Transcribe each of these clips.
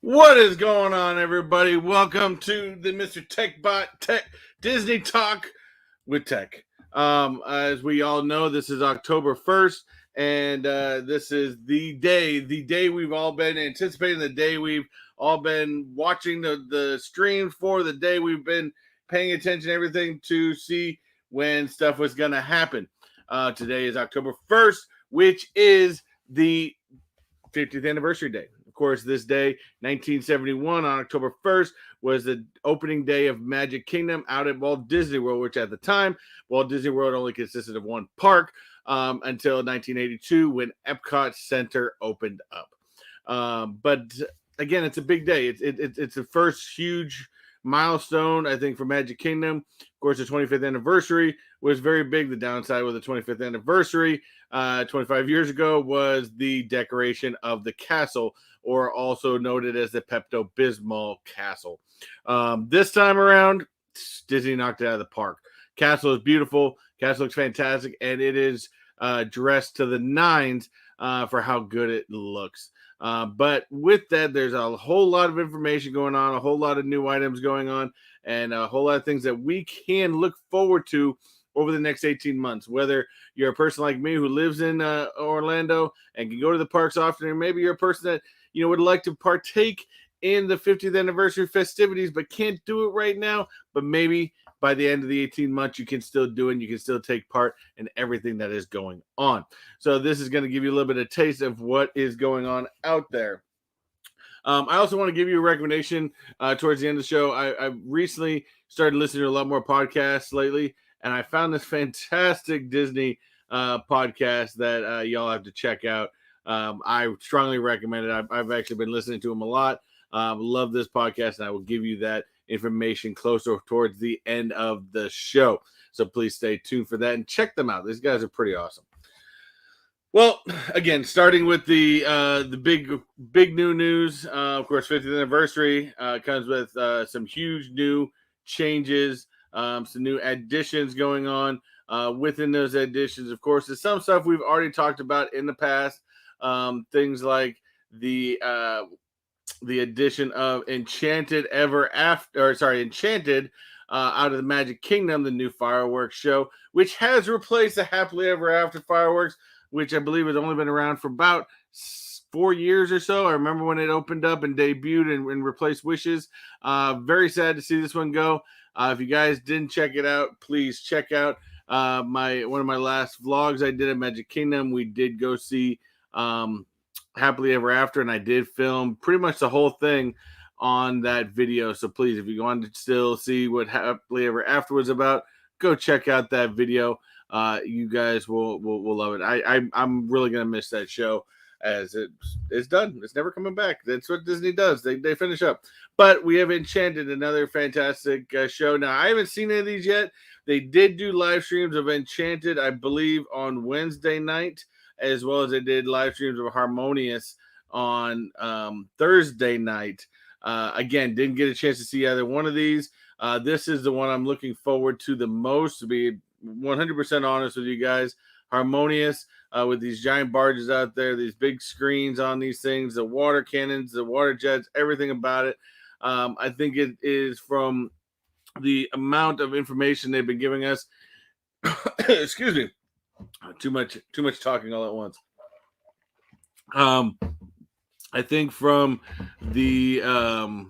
What is going on, everybody? Welcome to the Mr. TechBot Tech Disney Talk with Tech. As we all know, this is October 1st, and this is the day we've all been anticipating, the day we've all been watching the streams for, the day we've been paying attention to everything to see when stuff was going to happen. Today is October 1st, which is the 50th anniversary day. Of course, this day, 1971, on October 1st, was the opening day of Magic Kingdom out at Walt Disney World, which at the time, Walt Disney World only consisted of one park until 1982 when Epcot Center opened up. But again, it's a big day. It's the first huge milestone, I think, for Magic Kingdom. Of course, the 25th anniversary was very big. The downside with the 25th anniversary 25 years ago was the decoration of the castle, or also noted as the Pepto-Bismol castle. This time around, Disney knocked it out of the park. Castle is beautiful. Castle looks fantastic, and it is dressed to the nines for how good it looks. But with that, there's a whole lot of information going on, a whole lot of new items going on, and a whole lot of things that we can look forward to over the next 18 months. Whether you're a person like me who lives in Orlando and can go to the parks often, or maybe you're a person that would like to partake in the 50th anniversary festivities but can't do it right now, but maybe by the end of the 18 months, you can still do it. And you can still take part in everything that is going on. So this is going to give you a little bit of taste of what is going on out there. I also want to give you a recommendation towards the end of the show. I recently started listening to a lot more podcasts lately, and I found this fantastic Disney podcast that y'all have to check out. I strongly recommend it. I've actually been listening to them a lot. Love this podcast, and I will give you that information closer towards the end of the show. So please stay tuned for that and check them out. These guys are pretty awesome. Well, again, starting with the big new news. Of course, 50th anniversary comes with some huge new changes, some new additions going on. Within those additions, of course, there's some stuff we've already talked about in the past. Things like the addition of Enchanted Enchanted out of the Magic Kingdom, the new fireworks show, which has replaced the Happily Ever After fireworks, which I believe has only been around for about 4 years or so. I remember when it opened up and debuted and replaced Wishes. Very sad to see this one go. If you guys didn't check it out, please check out one of my last vlogs I did at Magic Kingdom. We did go see Happily Ever After, and I did film pretty much the whole thing on that video. So please, if you want to still see what Happily Ever After was about, go check out that video. You guys will love it. I'm really gonna miss that show, as it's done. It's never coming back. That's what Disney does. They finish up. But we have Enchanted, another fantastic show. Now, I haven't seen any of these yet. They did do live streams of Enchanted, I believe, on Wednesday night, as well as they did live streams of Harmonious on Thursday night. Again, didn't get a chance to see either one of these. This is the one I'm looking forward to the most, to be 100% honest with you guys. Harmonious, with these giant barges out there, these big screens on these things, the water cannons, the water jets, everything about it. I think it is, from the amount of information they've been giving us. Excuse me. Too much talking all at once. I think from the I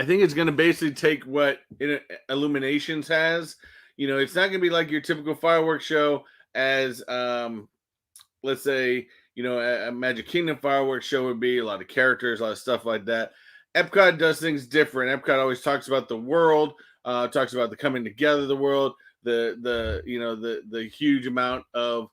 think it's going to basically take what Illuminations has. It's not going to be like your typical fireworks show, as let's say, a Magic Kingdom fireworks show would be. A lot of characters, a lot of stuff like that. Epcot does things different. Epcot always talks about the world, talks about the coming together of the world, the huge amount of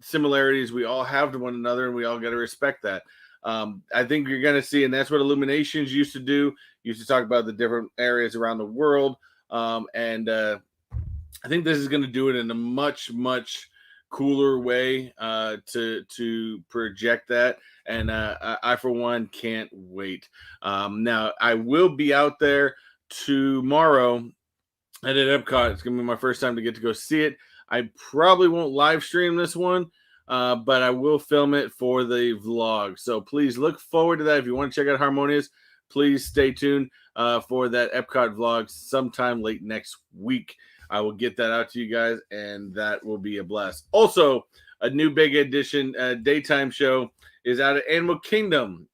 similarities we all have to one another, and we all got to respect that. I think you're going to see, and that's what Illuminations used to do. Used to talk about the different areas around the world, and I think this is going to do it in a much cooler way to project that. And I for one can't wait. Now I will be out there tomorrow at Epcot. It's going to be my first time to get to go see it. I probably won't live stream this one. but I will film it for the vlog. So please look forward to that. If you want to check out Harmonious, please stay tuned for that Epcot vlog sometime late next week. I will get that out to you guys, and that will be a blast. Also, a new big edition daytime show is out of Animal Kingdom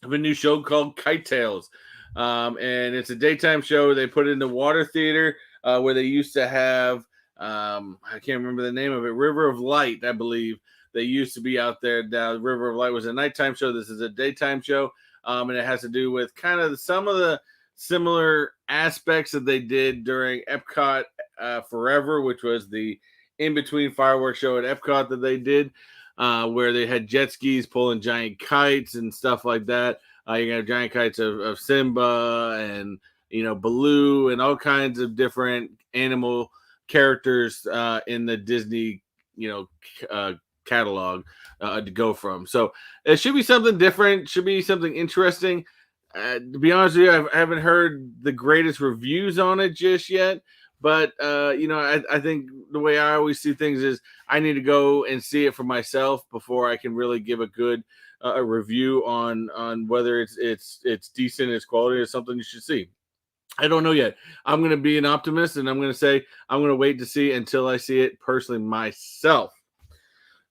of a new show called Kite Tales. And it's a daytime show. They put it in the water theater where they used to have, I can't remember the name of it, River of Light, I believe. They used to be out there. Now, River of Light was a nighttime show. This is a daytime show. And it has to do with kind of some of the similar aspects that they did during Epcot Forever, which was the in-between fireworks show at Epcot that they did, where they had jet skis pulling giant kites and stuff like that. You have giant kites of Simba and, Baloo and all kinds of different animal characters in the Disney, catalog to go from. So it should be something different, should be something interesting. To be honest with you, I haven't heard the greatest reviews on it just yet. But, I think the way I always see things is I need to go and see it for myself before I can really give a good a review on whether it's decent, it's quality, or something you should see. I don't know yet. I'm going to be an optimist, and I'm going to say I'm going to wait to see until I see it personally myself.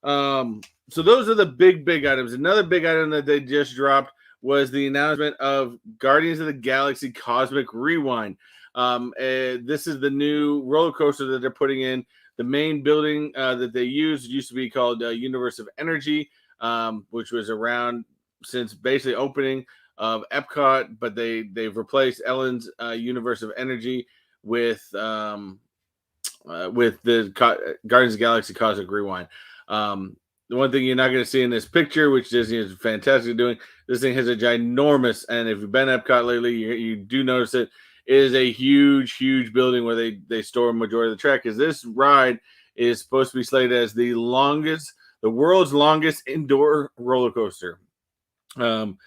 So those are the big items. Another big item that they just dropped was the announcement of Guardians of the Galaxy Cosmic Rewind. This is the new roller coaster that they're putting in. The main building that they used to be called Universe of Energy, which was around since basically opening of Epcot, but they've replaced Ellen's Universe of Energy with the Guardians of the Galaxy Cosmic Rewind. The one thing you're not going to see in this picture, which Disney is fantastic at doing, this thing has a ginormous, and if you've been to Epcot lately, you do notice it is a huge building where they store a majority of the track. Because this ride is supposed to be slated as the world's longest indoor roller coaster. I'm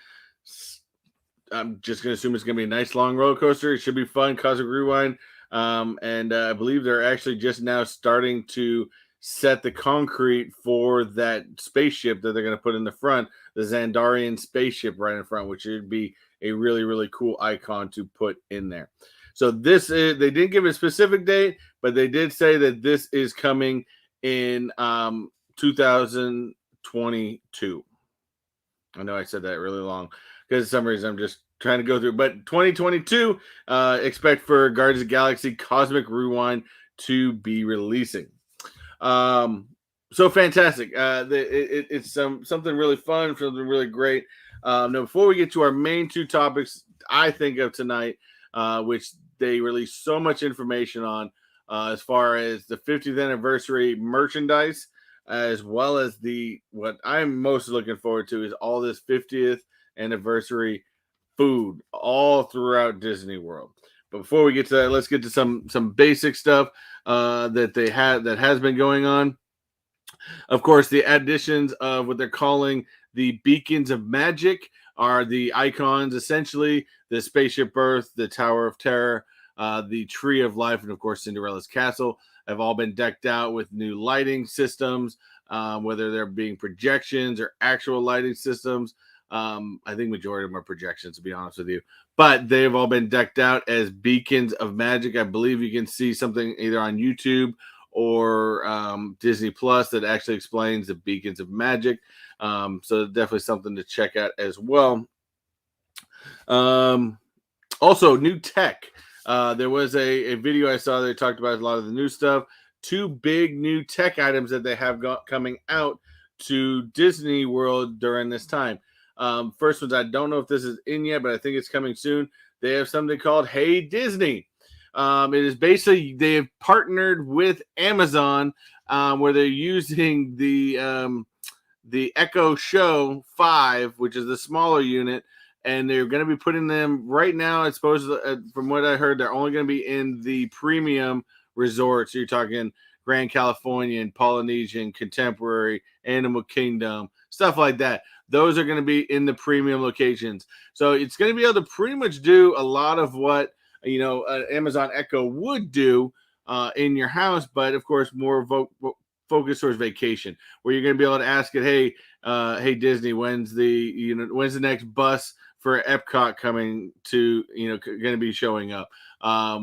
just going to assume it's going to be a nice long roller coaster. It should be fun. Cosmic Rewind. And I believe they're actually just now starting to set the concrete for that spaceship that they're going to put in the front, the Xandarian spaceship right in front, which should be a really cool icon to put in there. So they didn't give a specific date, but they did say that this is coming in 2022. I know I said that really long because for some reason I'm just trying to go through, but 2022, expect for Guardians of the Galaxy Cosmic Rewind to be releasing. So fantastic. It's something really fun, something really great. Now, before we get to our main two topics, I think of tonight, which they released so much information on, as far as the 50th anniversary merchandise, as well as what I'm most looking forward to is all this 50th anniversary food all throughout Disney World. But before we get to that, let's get to some basic stuff that has been going on. Of course, the additions of what they're calling the Beacons of Magic are the icons, essentially the Spaceship Earth, the Tower of Terror, the Tree of Life, and of course Cinderella's Castle have all been decked out with new lighting systems, whether they're being projections or actual lighting systems. I think majority of them are projections, to be honest with you. But they've all been decked out as Beacons of Magic. I believe you can see something either on YouTube or Disney Plus that actually explains the Beacons of Magic. So definitely something to check out as well. Also, new tech. There was a video I saw that talked about a lot of the new stuff. Two big new tech items that they have coming out to Disney World during this time. First one's, I don't know if this is in yet, but I think it's coming soon. They have something called Hey Disney. It is basically, they have partnered with Amazon, where they're using the Echo Show 5, which is the smaller unit, and they're going to be putting them right now. It's supposed to, from what I heard, they're only going to be in the premium resorts. So you're talking Grand Californian, Polynesian, Contemporary, Animal Kingdom, stuff like that. Those are going to be in the premium locations. So it's going to be able to pretty much do a lot of what Amazon Echo would do in your house, but of course more focused towards vacation, where you're going to be able to ask it, hey, hey Disney, when's the next bus for Epcot coming to, going to be showing up?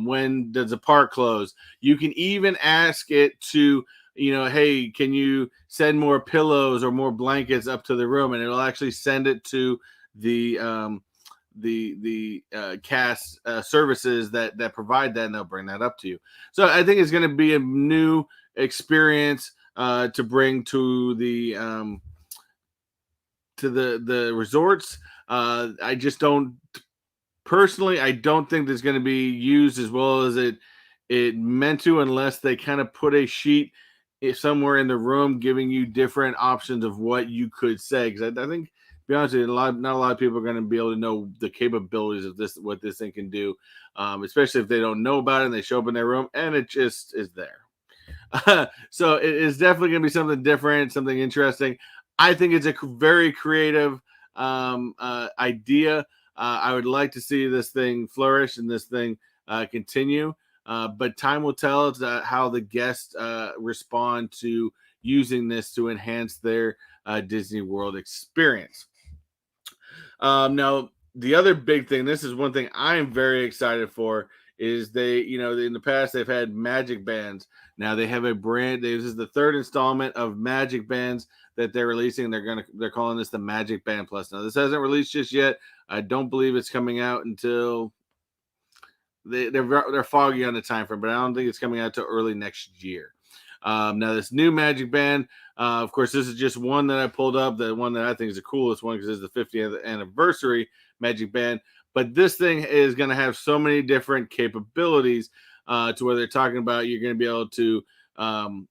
When does the park close? You can even ask it to, hey, can you send more pillows or more blankets up to the room, and it'll actually send it to the cast services that provide that, and they'll bring that up to you. So I think it's going to be a new experience to bring to the resorts. I just don't personally. I don't think there's going to be used as well as it meant to, unless they kind of put a sheet somewhere in the room giving you different options of what you could say. Because I think, to be honest with you, not a lot of people are going to be able to know the capabilities of this, what this thing can do, especially if they don't know about it and they show up in their room and it just is there. So it is definitely going to be something different, something interesting. I think it's a very creative idea. I would like to see this thing flourish and this thing continue. But time will tell how the guests respond to using this to enhance their Disney World experience. Now, the other big thing, this is one thing I am very excited for, is they, in the past, they've had Magic Bands. Now they have a brand. This is the third installment of Magic Bands that they're releasing. They're calling this the MagicBand Plus. Now this hasn't released just yet. I don't believe it's coming out until they're foggy on the time frame, but I don't think it's coming out till early next year. Now this new Magic Band, of course, this is just one that I pulled up. The one that I think is the coolest one because it's the 50th anniversary Magic Band. But this thing is going to have so many different capabilities to where they're talking about you're going to be able to,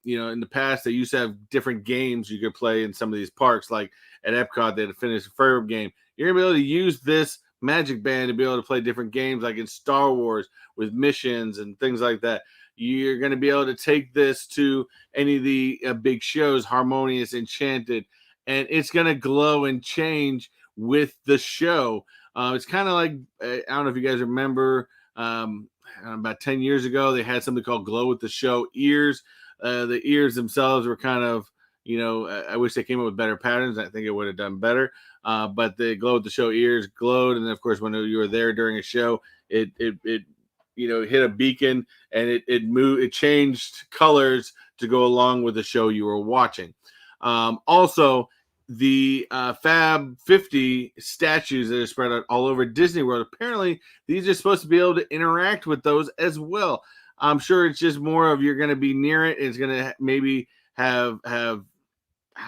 in the past they used to have different games you could play in some of these parks. Like at Epcot, they had to finish a fire game. You're going to be able to use this Magic Band to be able to play different games, like in Star Wars with missions and things like that. You're going to be able to take this to any of the big shows, Harmonious, Enchanted, and it's going to glow and change with the show. It's kind of like, I don't know if you guys remember, about 10 years ago, they had something called Glow with the Show ears. The ears themselves were kind of, I wish they came up with better patterns. I think it would have done better. But the Glow with the Show ears glowed. And then, of course, when you were there during a show, it hit a beacon and it moved, it changed colors to go along with the show you were watching. Also, the Fab 50 statues that are spread out all over Disney World, apparently these are supposed to be able to interact with those as well. I'm sure it's just more of you're going to be near it. It's going to maybe have I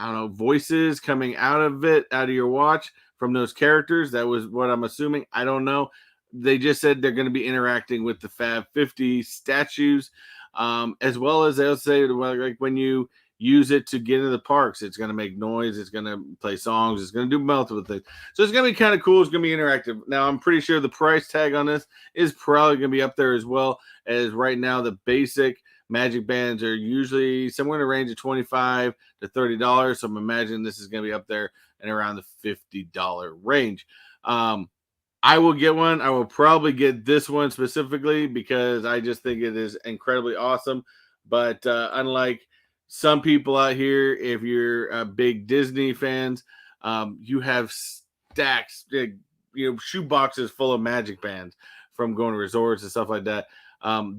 don't know, voices coming out of your watch from those characters. That was what I'm assuming. I don't know. They just said they're going to be interacting with the Fab 50 statues, as well as they'll say, like when you use it to get into the parks, it's going to make noise, it's going to play songs, it's going to do multiple things. So it's going to be kind of cool. It's going to be interactive. Now, I'm pretty sure the price tag on this is probably going to be up there as well, as right now the basic Magic Bands are usually somewhere in the range of $25 to $30. So I'm imagining this is going to be up there and around the $50 range. I will get one. I will probably get this one specifically because I just think it is incredibly awesome. But unlike some people out here, if you're big Disney fans, you have stacks, shoe boxes full of Magic Bands from going to resorts and stuff like that.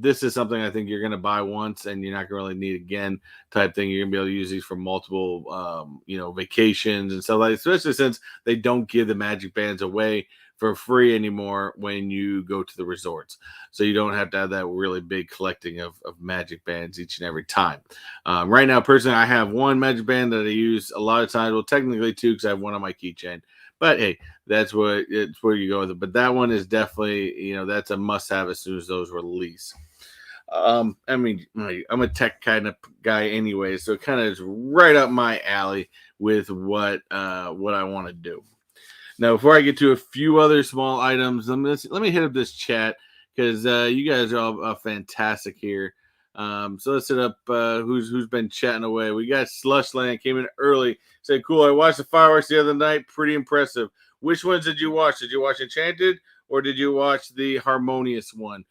This is something I think you're going to buy once and you're not going to really need again type thing. You're going to be able to use these for multiple, vacations and stuff like that, especially since they don't give the Magic Bands away for free anymore when you go to the resorts. So you don't have to have that really big collecting of Magic Bands each and every time. Right now, personally, I have one Magic Band that I use a lot of times. Well, technically two, because I have one on my keychain. But hey, it's where you go with it. But that one is definitely, that's a must-have as soon as those release. I'm a tech kind of guy anyway, so it kind of is right up my alley with what I want to do. Now, before I get to a few other small items, let me hit up this chat because you guys are all fantastic here. So let's hit up who's been chatting away. We got Slushland came in early. Said, cool, I watched the fireworks the other night. Pretty impressive. Which ones did you watch? Did you watch Enchanted or did you watch the Harmonious one?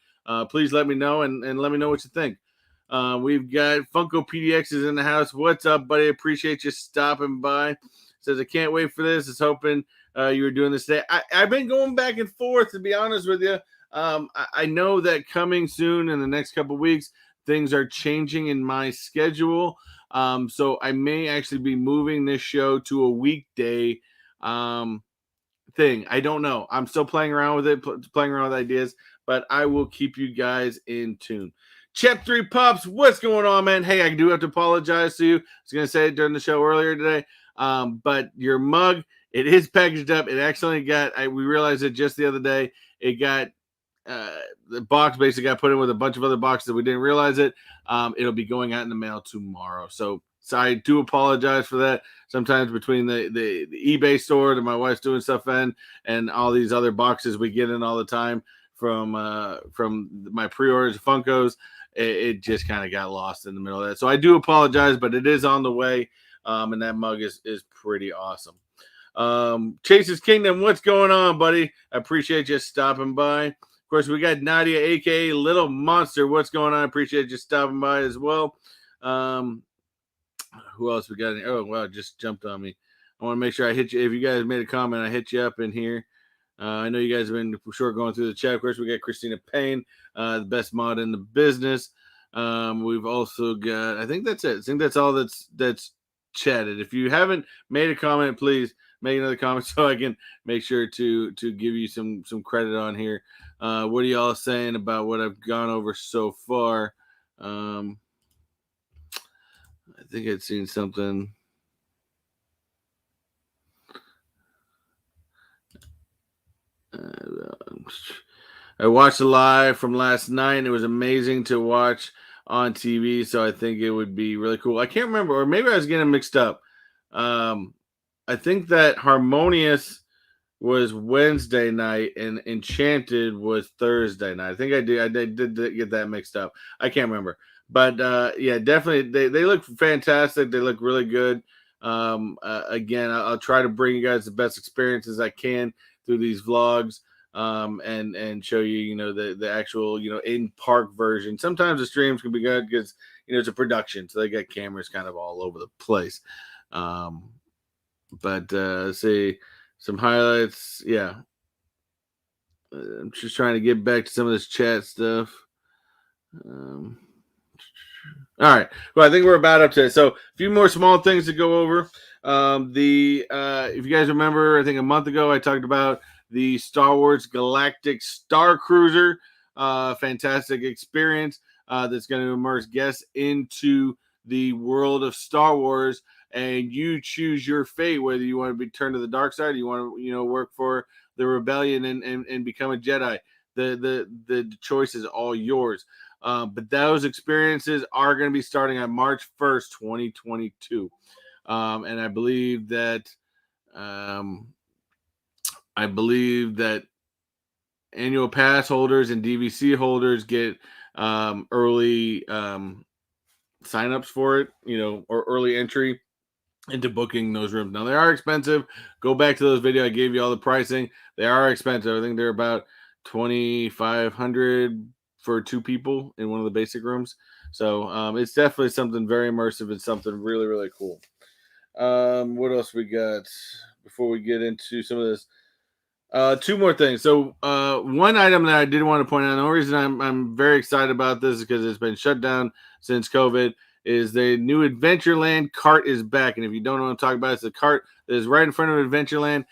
Please let me know and let me know what you think. We've got Funko PDXs in the house. What's up, buddy? Appreciate you stopping by. Says I can't wait for this. Is hoping you were doing this today. I've been going back and forth, to be honest with you. I know that coming soon in the next couple weeks, things are changing in my schedule. So I may actually be moving this show to a weekday thing. I don't know. I'm still playing around with it, playing around with ideas, but I will keep you guys in tune. Chep 3 Pups, what's going on, man? Hey, I do have to apologize to you. I was going to say it during the show earlier today, but your mug, it is packaged up. It actually got, we realized it just the other day. It got, the box basically got put in with a bunch of other boxes that we didn't realize it. It'll be going out in the mail tomorrow. So I do apologize for that. Sometimes between the eBay store that my wife's doing stuff in and all these other boxes we get in all the time from my pre-orders of Funkos, it just kind of got lost in the middle of that. So I do apologize, but it is on the way, and that mug is pretty awesome. Chase's Kingdom, what's going on, buddy? I appreciate you stopping by. Of course, we got Nadia, aka Little Monster. What's going on? I appreciate you stopping by as well. Who else we got? Oh, wow, it just jumped on me. I want to make sure I hit you. If you guys made a comment, I hit you up in here. I know you guys have been for sure going through the chat. Of course, we got Christina Payne, the best mod in the business. We've also got, I think that's it. I think that's all that's chatted. If you haven't made a comment, please make another comment so I can make sure to give you some credit on here. What are y'all saying about what I've gone over so far? I think I'd seen something. I watched the live from last night. It was amazing to watch on TV, so I think it would be really cool. I can't remember, or maybe I was getting mixed up. I think that Harmonious was Wednesday night and Enchanted was Thursday night. I think I did get that mixed up. I can't remember. But yeah, definitely they look fantastic. They look really good. Again, I'll try to bring you guys the best experiences I can through these vlogs, and show you, the actual, in park version. Sometimes the streams can be good because it's a production, so they got cameras kind of all over the place. But see some highlights. Yeah, I'm just trying to get back to some of this chat stuff. All right. Well, I think we're about up to it. So a few more small things to go over. If you guys remember, I think a month ago I talked about the Star Wars Galactic Star Cruiser. Fantastic experience that's going to immerse guests into the world of Star Wars, and you choose your fate, whether you want to be turned to the dark side or you want to, work for the rebellion and become a Jedi. The choice is all yours. But those experiences are going to be starting on March 1st, 2022. And I believe that annual pass holders and DVC holders get early signups for it, or early entry into booking those rooms. Now, they are expensive. Go back to those videos. I gave you all the pricing. They are expensive. I think they're about $2,500 for two people in one of the basic rooms. So it's definitely something very immersive and something really, really cool. What else we got before we get into some of this? Two more things. So one item that I did want to point out, the only reason I'm very excited about this is because it's been shut down since COVID, is the new Adventureland cart is back. And if you don't know what I'm talking about, it's a cart that is right in front of Adventureland.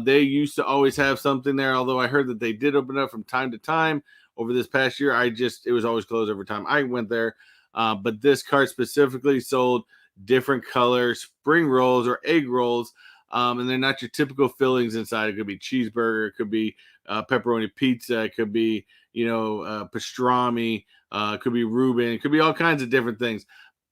They used to always have something there, although I heard that they did open up from time to time over this past year. It was always closed every time I went there. But this cart specifically sold different color spring rolls or egg rolls. And they're not your typical fillings inside. It could be cheeseburger, it could be pepperoni pizza, it could be, pastrami, it could be Reuben, it could be all kinds of different things.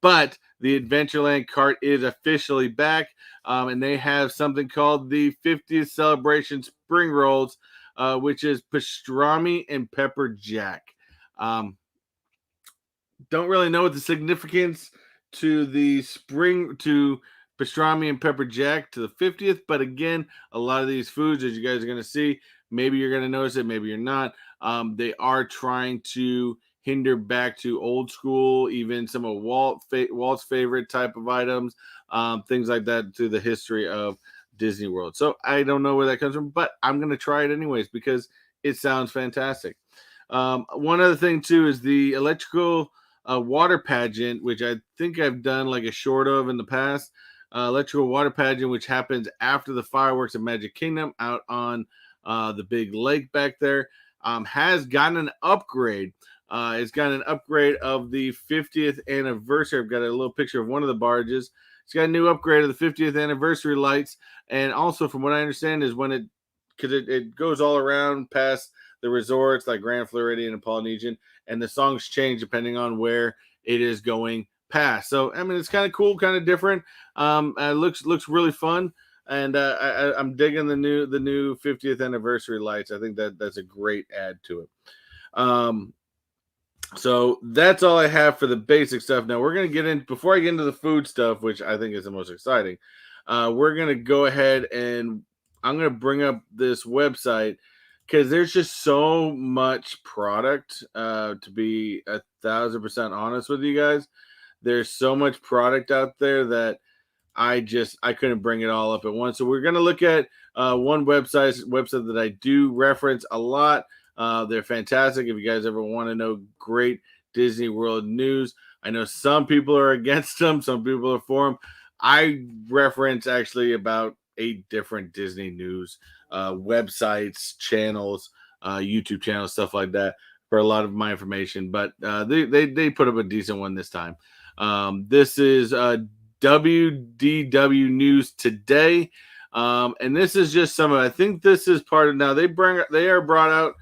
But the Adventureland cart is officially back, and they have something called the 50th Celebration Spring Rolls, which is pastrami and pepper jack. Don't really know what the significance to pastrami and pepper jack to the 50th, but again, a lot of these foods, as you guys are going to see, maybe you're going to notice it, maybe you're not. They are trying to hinder back to old school, even some of Walt's favorite type of items, things like that, to the history of Disney World. So I don't know where that comes from, but I'm going to try it anyways because it sounds fantastic. One other thing too is the electrical water pageant, which I think I've done like a short of in the past. Electrical water pageant, which happens after the fireworks of Magic Kingdom out on the big lake back there, has gotten an upgrade. It's got an upgrade of the 50th anniversary. I've got a little picture of one of the barges. It's got a new upgrade of the 50th anniversary lights. And also, from what I understand, is when because it goes all around past the resorts like Grand Floridian and Polynesian, and the songs change depending on where it is going past. So, I mean, it's kind of cool, kind of different. Looks really fun. And I'm digging the new 50th anniversary lights. I think that's a great add to it. So that's all I have for the basic stuff. Now we're gonna get in before I get into the food stuff, which I think is the most exciting. We're gonna go ahead and I'm gonna bring up this website because there's just so much product. To be 1,000% honest with you guys, there's so much product out there that I couldn't bring it all up at once. So we're gonna look at one website that I do reference a lot. They're fantastic. If you guys ever want to know great Disney World news, I know some people are against them, some people are for them. I reference actually about 8 different Disney news websites, channels, YouTube channels, stuff like that for a lot of my information. But they put up a decent one this time. This is WDW News Today. And this is just some of, I think this is part of, now they are brought out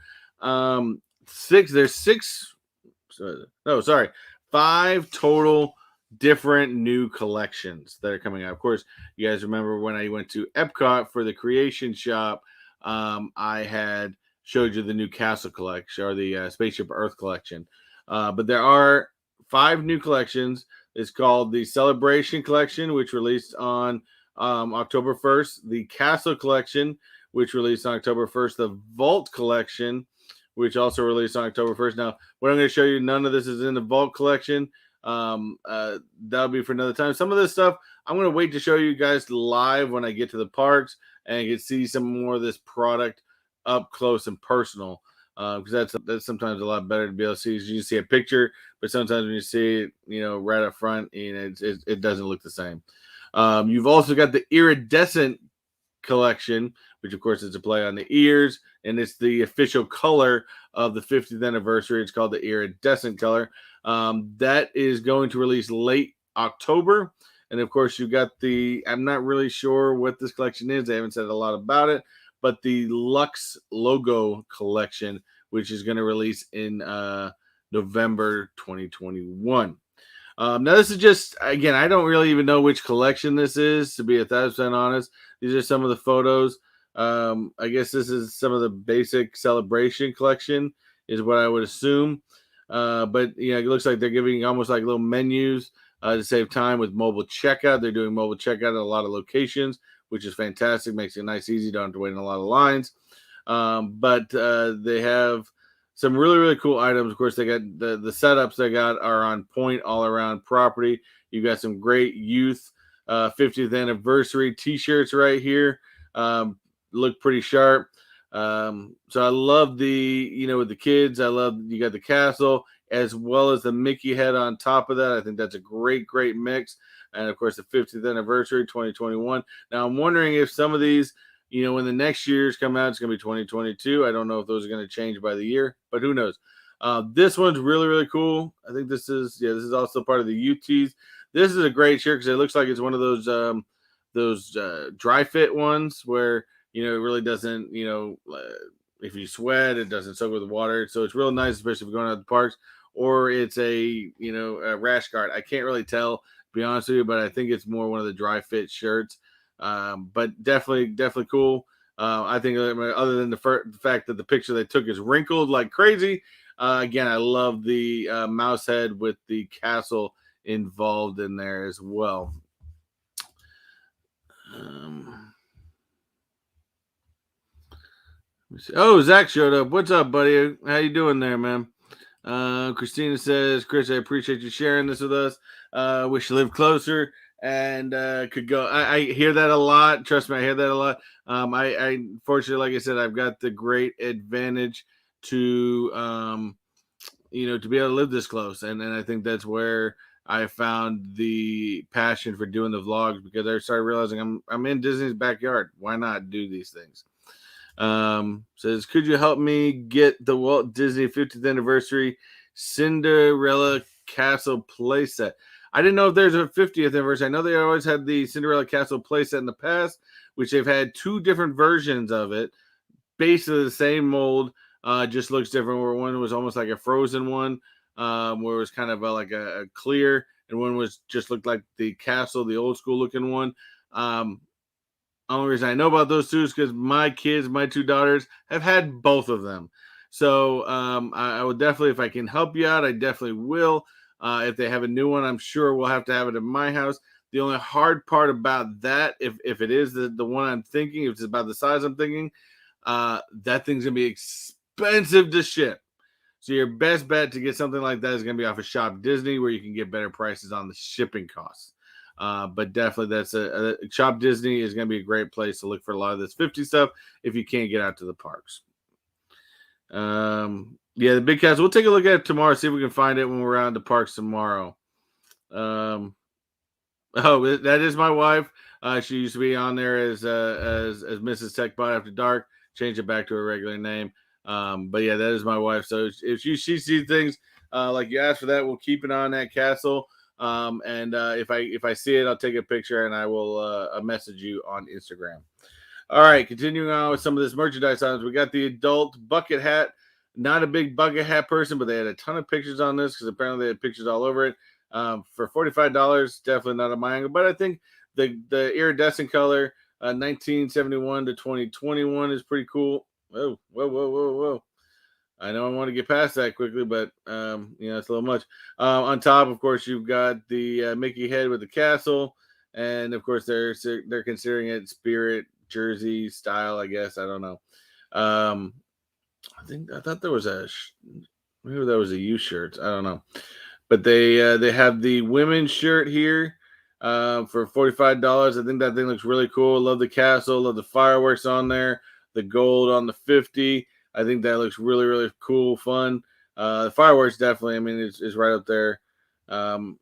five total different new collections that are coming out. Of course, you guys remember when I went to Epcot for the Creation Shop, I had showed you the new Castle collection or the Spaceship Earth collection. But there are 5 new collections. It's called the Celebration Collection, which released on October 1st. The Castle Collection, which released on October 1st. The Vault Collection, which also released on October 1st. Now, what I'm going to show you, none of this is in the Vault Collection. That'll be for another time. Some of this stuff, I'm going to wait to show you guys live when I get to the parks and you can see some more of this product up close and personal. Because that's sometimes a lot better to be able to see. You see a picture, but sometimes when you see it, right up front, it doesn't look the same. You've also got the Iridescent collection, which of course is a play on the ears, and it's the official color of the 50th anniversary. It's called the Iridescent color. That is going to release late October. And of course, you got I'm not really sure what this collection is. They haven't said a lot about it, but the Lux Logo collection, which is going to release in November 2021. Now, this is just, again, I don't really even know which collection this is, to be 1,000% honest. These are some of the photos. I guess this is some of the basic Celebration collection is what I would assume. But, it looks like they're giving almost like little menus to save time with mobile checkout. They're doing mobile checkout at a lot of locations, which is fantastic. Makes it nice, easy. Don't have to wait in a lot of lines. But they have some really, really cool items. Of course, they got the setups they got are on point all around property. You've got some great youth 50th anniversary t-shirts right here. Look pretty sharp. So I love with the kids, I love you got the castle as well as the Mickey head on top of that. I think that's a great, great mix. And of course, the 50th anniversary, 2021. Now, I'm wondering if some of these, when the next year's come out, it's going to be 2022. I don't know if those are going to change by the year, but who knows? This one's really, really cool. I think this is also part of the UTs. This is a great shirt because it looks like it's one of those dry fit ones where, it really doesn't, if you sweat, it doesn't soak with the water. So it's real nice, especially if you're going out to the parks, or it's a rash guard. I can't really tell, to be honest with you, but I think it's more one of the dry fit shirts. But definitely cool. I think other than the fact that the picture they took is wrinkled like crazy. Again, I love the mouse head with the castle involved in there as well. Oh, Zach showed up. What's up, buddy? How you doing there, man? Christina says, Chris, I appreciate you sharing this with us. Wish you lived closer and could go. I hear that a lot. Trust me, I hear that a lot. I fortunately, like I said, I've got the great advantage to to be able to live this close, and I think that's where I found the passion for doing the vlogs, because I started realizing I'm in Disney's backyard. Why not do these things? Says, could you help me get the Walt Disney 50th anniversary Cinderella Castle playset? I didn't know if there's a 50th anniversary. I know they always had the Cinderella Castle playset in the past, which they've had two different versions of it, basically the same mold, just looks different. Where one was almost like a frozen one, where it was kind of like a clear, and one was just looked like the castle, the old school looking one. Um, Only reason I know about those two is because my kids, my two daughters, have had both of them. So I would definitely, if I can help you out, I definitely will. If they have a new one, I'm sure we'll have to have it in my house. The only hard part about that, if it is the one I'm thinking, if it's about the size I'm thinking, that thing's gonna be expensive to ship. So your best bet to get something like that is gonna be off of Shop Disney, where you can get better prices on the shipping costs. But definitely, that's a Shop Disney is going to be a great place to look for a lot of this 50 stuff if you can't get out to the parks. Yeah, the big cats. We'll take a look at it tomorrow. See if we can find it when we're out in the parks tomorrow. Um, oh, that is my wife. She used to be on there as Mrs. Techbot After Dark. Changed it back to her regular name. But yeah, that is my wife. So if she sees things like you asked for that, we'll keep it on that castle. And if I see it, I'll take a picture and I will message you on Instagram. All right, continuing on with some of this merchandise items, we got the adult bucket hat. Not a big bucket hat person, but they had a ton of pictures on this because apparently they had pictures all over it. For $45, definitely not a my angle, but I think the iridescent color, 1971 to 2021, is pretty cool. Whoa, whoa, whoa, whoa, whoa! I know I want to get past that quickly, but it's a little much. On top, of course, you've got the Mickey head with the castle, and of course they're considering it Spirit jersey style. I guess I don't know. Um, I thought there was maybe that was a U shirt. I don't know, but they have the women's shirt here for $45. I think that thing looks really cool. Love the castle. Love the fireworks on there. The gold on the 50. I think that looks really, really cool, fun. The fireworks definitely, I mean, is right up there. Nothing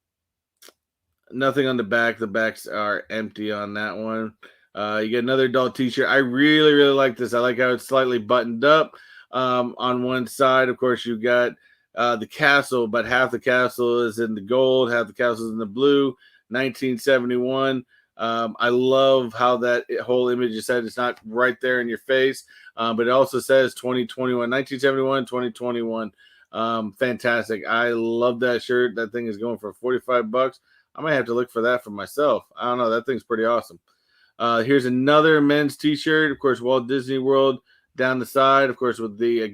on the back. The backs are empty on that one. You get another adult t-shirt. I really, really like this. I like how it's slightly buttoned up on one side. Of course, you got the castle, but half the castle is in the gold, half the castle is in the blue. 1971. I love how that whole image is said. It's not right there in your face, but it also says 2021, 1971, 2021. Fantastic. I love that shirt. That thing is going for $45. I might have to look for that for myself. I don't know. That thing's pretty awesome. Here's another men's t-shirt. Of course, Walt Disney World down the side. Of course, with the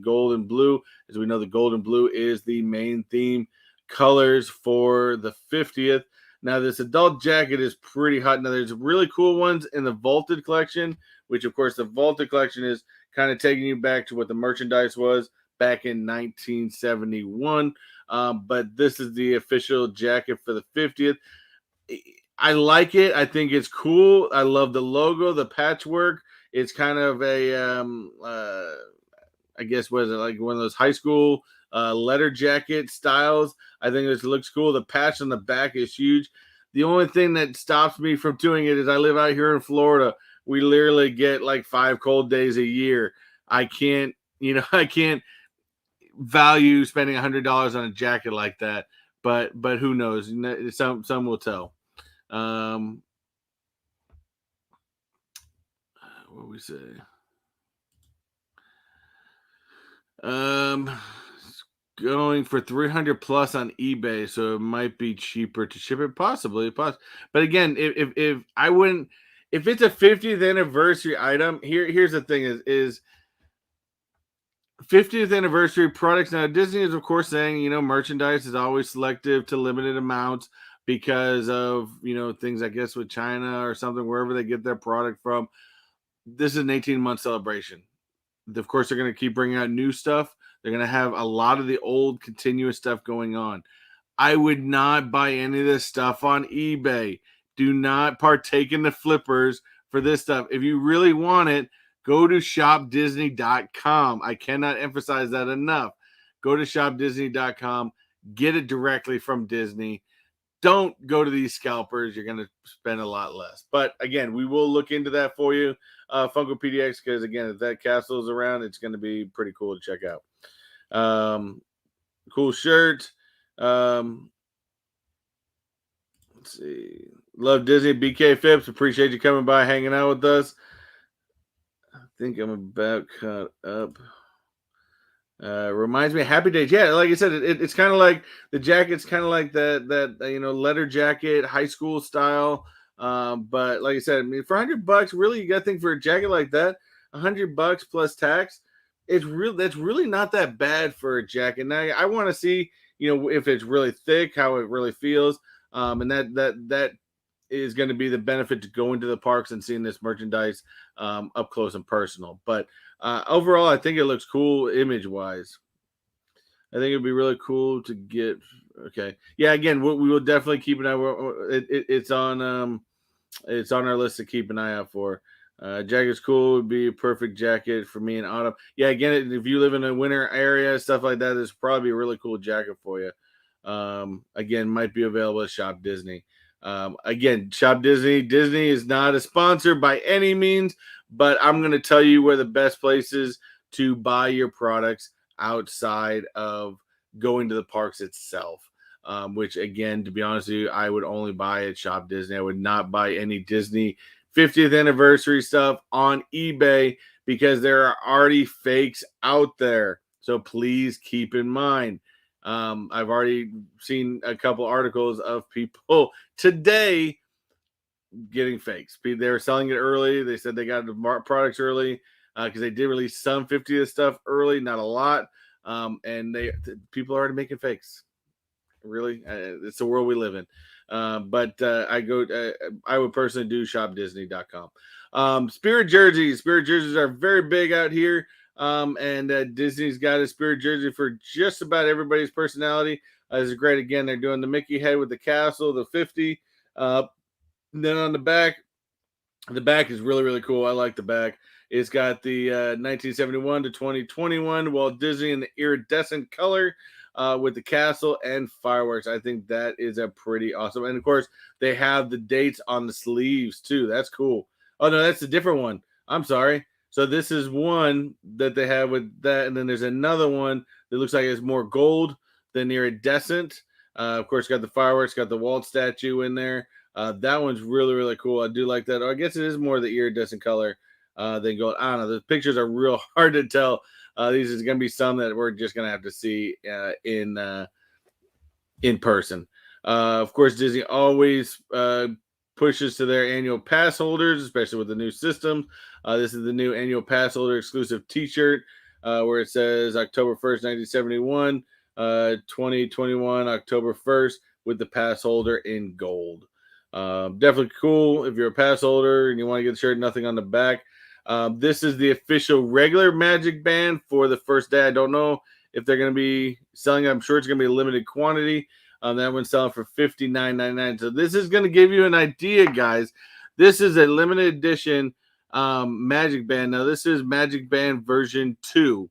gold and blue. As we know, the gold and blue is the main theme colors for the 50th. Now, this adult jacket is pretty hot. Now, there's really cool ones in the Vaulted collection, which, of course, the Vaulted collection is kind of taking you back to what the merchandise was back in 1971. But this is the official jacket for the 50th. I like it. I think it's cool. I love the logo, the patchwork. It's kind of I guess, was it like one of those high school letter jacket styles? I think it looks cool. The patch on the back is huge. The only thing that stops me from doing it is I live out here in Florida. We literally get like 5 cold days a year. I can't, I can't value spending $100 on a jacket like that. But who knows? Some will tell. What we say? Going for 300 plus on eBay, so it might be cheaper to ship it, possibly. But again, if I wouldn't, if it's a 50th anniversary item, here's the thing: is 50th anniversary products. Now, Disney is, of course, saying, merchandise is always selective to limited amounts because of, things, I guess, with China or something, wherever they get their product from. This is an 18-month celebration. Of course, they're going to keep bringing out new stuff. They're going to have a lot of the old continuous stuff going on. I would not buy any of this stuff on eBay. Do not partake in the flippers for this stuff. If you really want it, go to shopdisney.com. I cannot emphasize that enough. Go to shopdisney.com, get it directly from Disney. Don't go to these scalpers. You're going to spend a lot less. But again, we will look into that for you, Funko PDX, because again, if that castle is around, it's going to be pretty cool to check out. Cool shirt. Let's see. Love Disney. BK Phipps. Appreciate you coming by, hanging out with us. I think I'm about caught up. Reminds me of Happy Days. Yeah, like I said, it's kind of like the jacket's kind of like that leather jacket, high school style. But like I said, I mean, for $100, really, you got to think for a jacket like that, $100 plus tax. That's really not that bad for a jacket. Now I want to see, if it's really thick, how it really feels. And that is going to be the benefit to going to the parks and seeing this merchandise up close and personal. But overall, I think it looks cool image wise. I think it'd be really cool to get. Okay, yeah. Again, we will definitely keep an eye. It's on our list to keep an eye out for. Jacket's cool. Would be a perfect jacket for me in autumn. Yeah, again, if you live in a winter area, stuff like that, this is probably a really cool jacket for you. Again, might be available at Shop Disney. Again, Shop Disney. Disney is not a sponsor by any means, but I'm going to tell you where the best places to buy your products outside of going to the parks itself. Which, again, to be honest with you, I would only buy at Shop Disney. I would not buy any Disney 50th anniversary stuff on eBay because there are already fakes out there. So please keep in mind. I've already seen a couple articles of people today getting fakes. They were selling it early. They said they got the products early because they did release some 50th stuff early, not a lot. And people are already making fakes. Really, it's the world we live in. But I would personally do shopdisney.com. Spirit jerseys. Spirit jerseys are very big out here. And Disney's got a Spirit jersey for just about everybody's personality. This is great. Again, they're doing the Mickey head with the castle, the 50. Then on the back is really, really cool. I like the back. It's got the 1971 to 2021 Walt Disney in the iridescent color with the castle and fireworks. I think that is a pretty awesome. And of course, they have the dates on the sleeves too. That's cool. Oh no, that's a different one. I'm sorry. So this is one that they have with that, and then there's another one that looks like it's more gold than iridescent. Of course, got the fireworks, got the Walt statue in there. That one's really, really cool. I do like that. I guess it is more the iridescent color than gold. I don't know. The pictures are real hard to tell. These is going to be some that we're just going to have to see in person. Of course, Disney always pushes to their annual pass holders, especially with the new system. This is the new annual pass holder exclusive T-shirt where it says October 1st, 1971, 2021, October 1st with the pass holder in gold. Definitely cool if you're a pass holder and you want to get the shirt, nothing on the back. This is the official regular Magic Band for the first day. I don't know if they're going to be selling it. I'm sure it's going to be a limited quantity. That one's selling for $59.99. So this is going to give you an idea, guys. This is a limited edition Magic Band. Now, this is Magic Band version 2.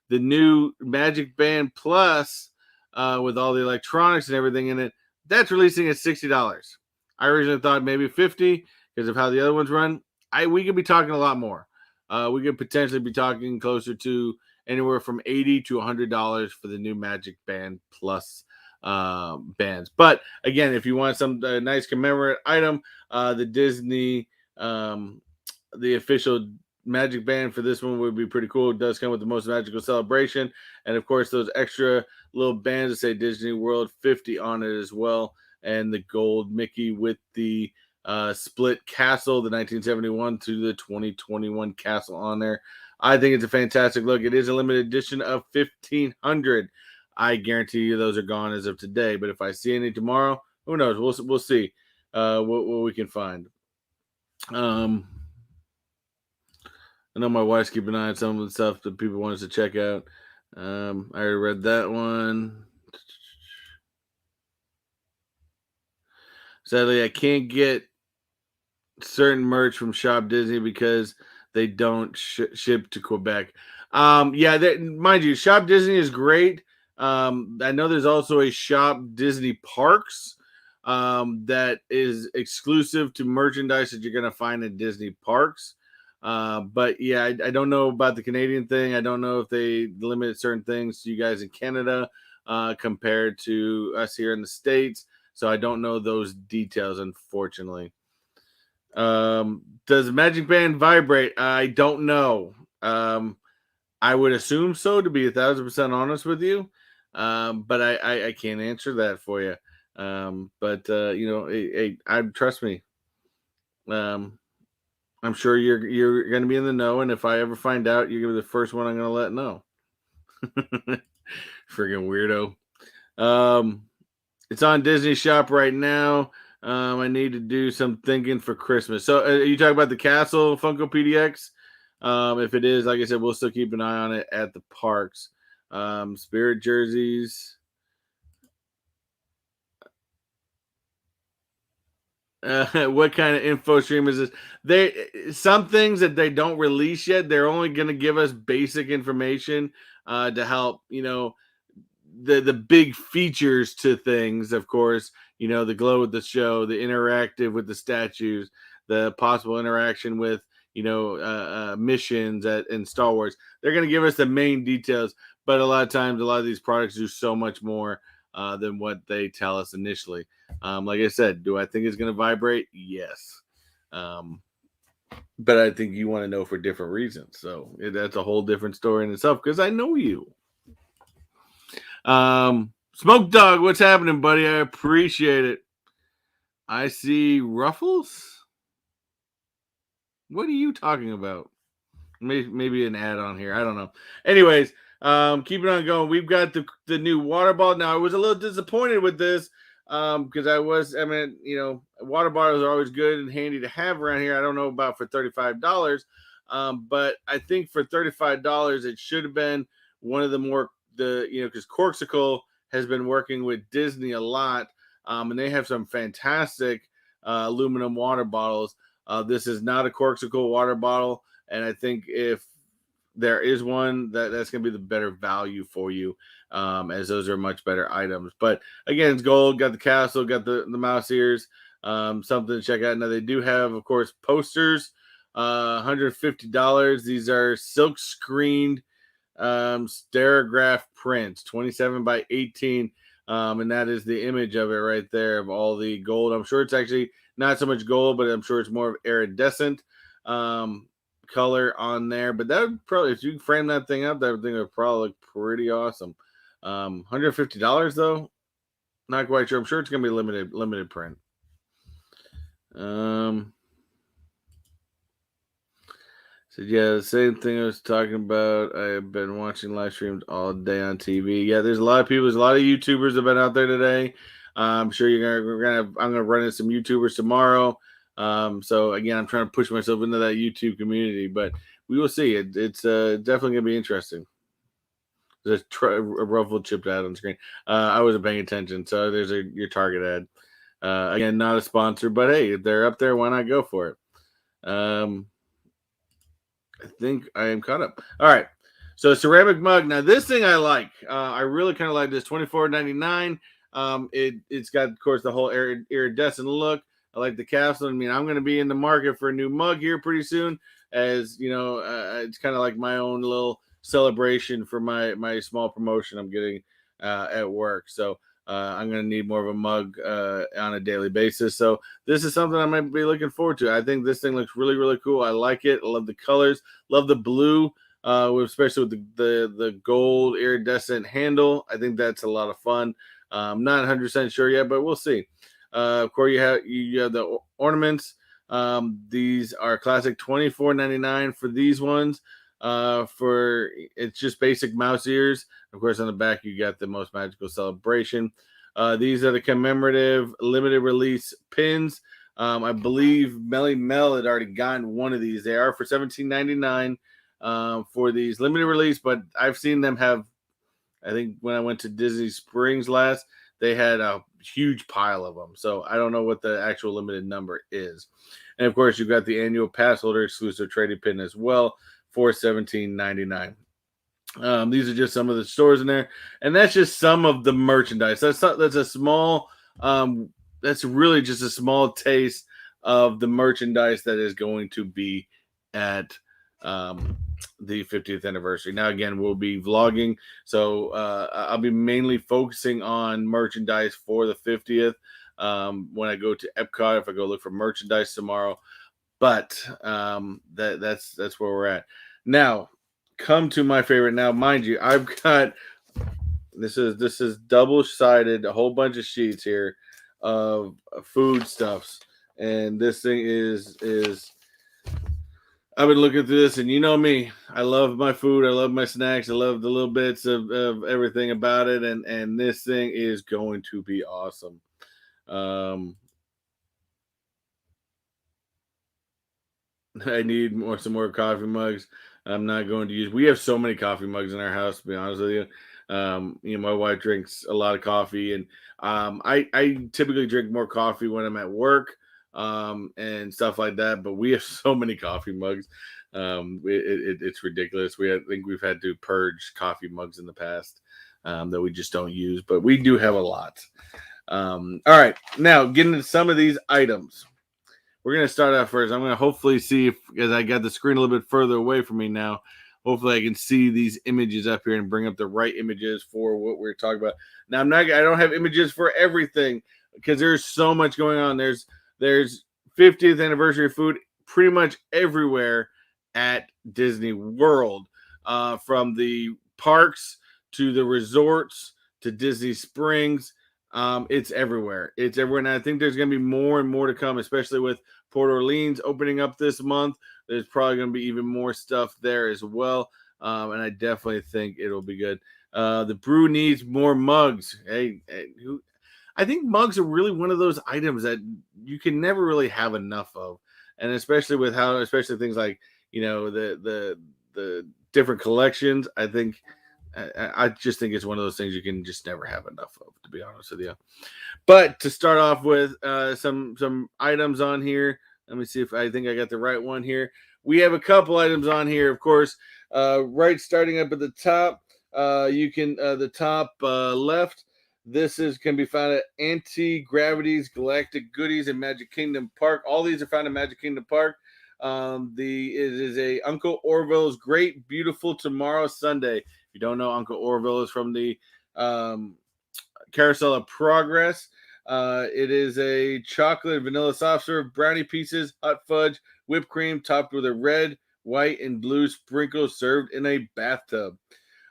The new Magic Band Plus with all the electronics and everything in it, that's releasing at $60. I originally thought maybe $50 because of how the other ones run. We could be talking a lot more. We could potentially be talking closer to anywhere from $80 to $100 for the new Magic Band Plus bands. But again, if you want some nice commemorative item, the Disney, the official Magic Band for this one would be pretty cool. It does come with the Most Magical Celebration, and of course those extra little bands that say Disney World 50 on it as well, and the gold Mickey with the split castle, the 1971 to the 2021 castle on there. I think it's a fantastic look. It is a limited edition of 1,500. I guarantee you those are gone as of today. But if I see any tomorrow, who knows? We'll see what we can find. I know my wife's keeping an eye on some of the stuff that people want us to check out. I already read that one. Sadly, I can't get certain merch from Shop Disney because they don't ship to Quebec. Yeah, mind you, Shop Disney is great. I know there's also a Shop Disney Parks that is exclusive to merchandise that you're going to find in Disney Parks. But yeah, I don't know about the Canadian thing. I don't know if they limit certain things to you guys in Canada compared to us here in the States. So I don't know those details, unfortunately. Does MagicBand vibrate? I don't know. I would assume so, to be 1,000% honest with you. But I can't answer that for you. But you know, I trust me. Um, I'm sure you're going to be in the know, and if I ever find out, you're gonna be the first one I'm going to let know. Freaking weirdo. Um, It's on Disney Shop right now. I need to do some thinking for Christmas. So, you talk about the Castle Funko PDX? If it is, like I said, we'll still keep an eye on it at the parks. Spirit jerseys. What kind of info stream is this? They some things that they don't release yet. They're only going to give us basic information to help the big features to things, of course, the glow with the show, the interactive with the statues, the possible interaction with missions in Star Wars. They're going to give us the main details, but a lot of times a lot of these products do so much more than what they tell us initially. Like I said, do I think it's going to vibrate? Yes. But I think you want to know for different reasons, so that's a whole different story in itself, because I know you. Smoke Dog, what's happening, buddy? I appreciate it. I see Ruffles. What are you talking about? Maybe an ad on here. I don't know. Anyways, keep it on going. We've got the new water bottle. Now, I was a little disappointed with this because water bottles are always good and handy to have around here. I don't know about for $35, but I think for $35, it should have been one of the more because Corksicle has been working with Disney a lot, and they have some fantastic aluminum water bottles. This is not a Corksicle water bottle, and I think if there is one, that's going to be the better value for you, as those are much better items. But again, it's gold, got the castle, got the mouse ears, something to check out. Now, they do have, of course, posters, $150. These are silk screened stereograph prints, 27 by 18. And that is the image of it right there of all the gold. I'm sure it's actually not so much gold, but I'm sure it's more of iridescent color on there. But that would probably, if you frame that thing up, that thing would probably look pretty awesome. $150 though, not quite sure. I'm sure it's gonna be limited print. So yeah, the same thing I was talking about. I have been watching live streams all day on TV. Yeah, there's a lot of people. There's a lot of YouTubers that have been out there today. I'm sure I'm gonna run into some YouTubers tomorrow. So again, I'm trying to push myself into that YouTube community, but we will see. It's definitely gonna be interesting. There's a ruffled chipped ad on the screen. I wasn't paying attention, so there's your Target ad. Again, not a sponsor, but hey, if they're up there, why not go for it? I think I am caught up. All right. So ceramic mug. Now this thing I like. I really kind of like this. $24.99. It's got, of course, the whole iridescent look. I like the capsule. I mean, I'm going to be in the market for a new mug here pretty soon. As you know, it's kind of like my own little celebration for my small promotion I'm getting at work. So I'm going to need more of a mug on a daily basis. So this is something I might be looking forward to. I think this thing looks really, really cool. I like it. I love the colors. Love the blue, especially with the gold iridescent handle. I think that's a lot of fun. I'm not 100% sure yet, but we'll see. Of course, you have the ornaments. These are classic $24.99 for these ones. For it's just basic mouse ears. Of course, on the back you got the most magical celebration. These are the commemorative limited release pins. I believe Melly Mel had already gotten one of these. They are for $17.99 for these limited release, but I've seen them have I think when I went to Disney Springs last, they had a huge pile of them. So I don't know what the actual limited number is. And of course, you've got the annual pass holder exclusive trading pin as well for $17.99. These are just some of the stores in there, and that's just some of the merchandise. That's a small. That's really just a small taste of the merchandise that is going to be at the 50th anniversary. Now, again, we'll be vlogging, so I'll be mainly focusing on merchandise for the 50th. When I go to Epcot, if I go look for merchandise tomorrow, but that's where we're at now. Come to my favorite now, mind you. I've got this is double-sided, a whole bunch of sheets here of food stuffs, and this thing is I've been looking through this, and you know me, I love my food, I love my snacks, I love the little bits of everything about it, and this thing is going to be awesome. I need some more coffee mugs. I'm not going to use. We have so many coffee mugs in our house. To be honest with you, my wife drinks a lot of coffee, and I typically drink more coffee when I'm at work, and stuff like that. But we have so many coffee mugs. It's ridiculous. I think we've had to purge coffee mugs in the past, that we just don't use, but we do have a lot. All right, now getting into some of these items. We're going to start out first. I'm going to hopefully see if, because I got the screen a little bit further away from me now, hopefully I can see these images up here and bring up the right images for what we're talking about. Now, I don't have images for everything because there's so much going on. There's 50th anniversary food pretty much everywhere at Disney World, from the parks to the resorts to Disney Springs. It's everywhere. It's everywhere. And I think there's going to be more and more to come, especially with Port Orleans opening up this month. There's probably going to be even more stuff there as well. And I definitely think it'll be good. The brew needs more mugs. I think mugs are really one of those items that you can never really have enough of. And especially with especially things like, the different collections, I just think it's one of those things you can just never have enough of, to be honest with you. But to start off with, some items on here. Let me see if I think I got the right one here. We have a couple items on here, of course. Right, starting up at the top, you can the top left. This can be found at Anti-Gravity's Galactic Goodies in Magic Kingdom Park. All these are found in Magic Kingdom Park. It is a Uncle Orville's Great Beautiful Tomorrow Sundae. If you don't know, Uncle Orville is from the Carousel of Progress. It is a chocolate and vanilla soft serve, brownie pieces, hot fudge, whipped cream, topped with a red, white, and blue sprinkles, served in a bathtub.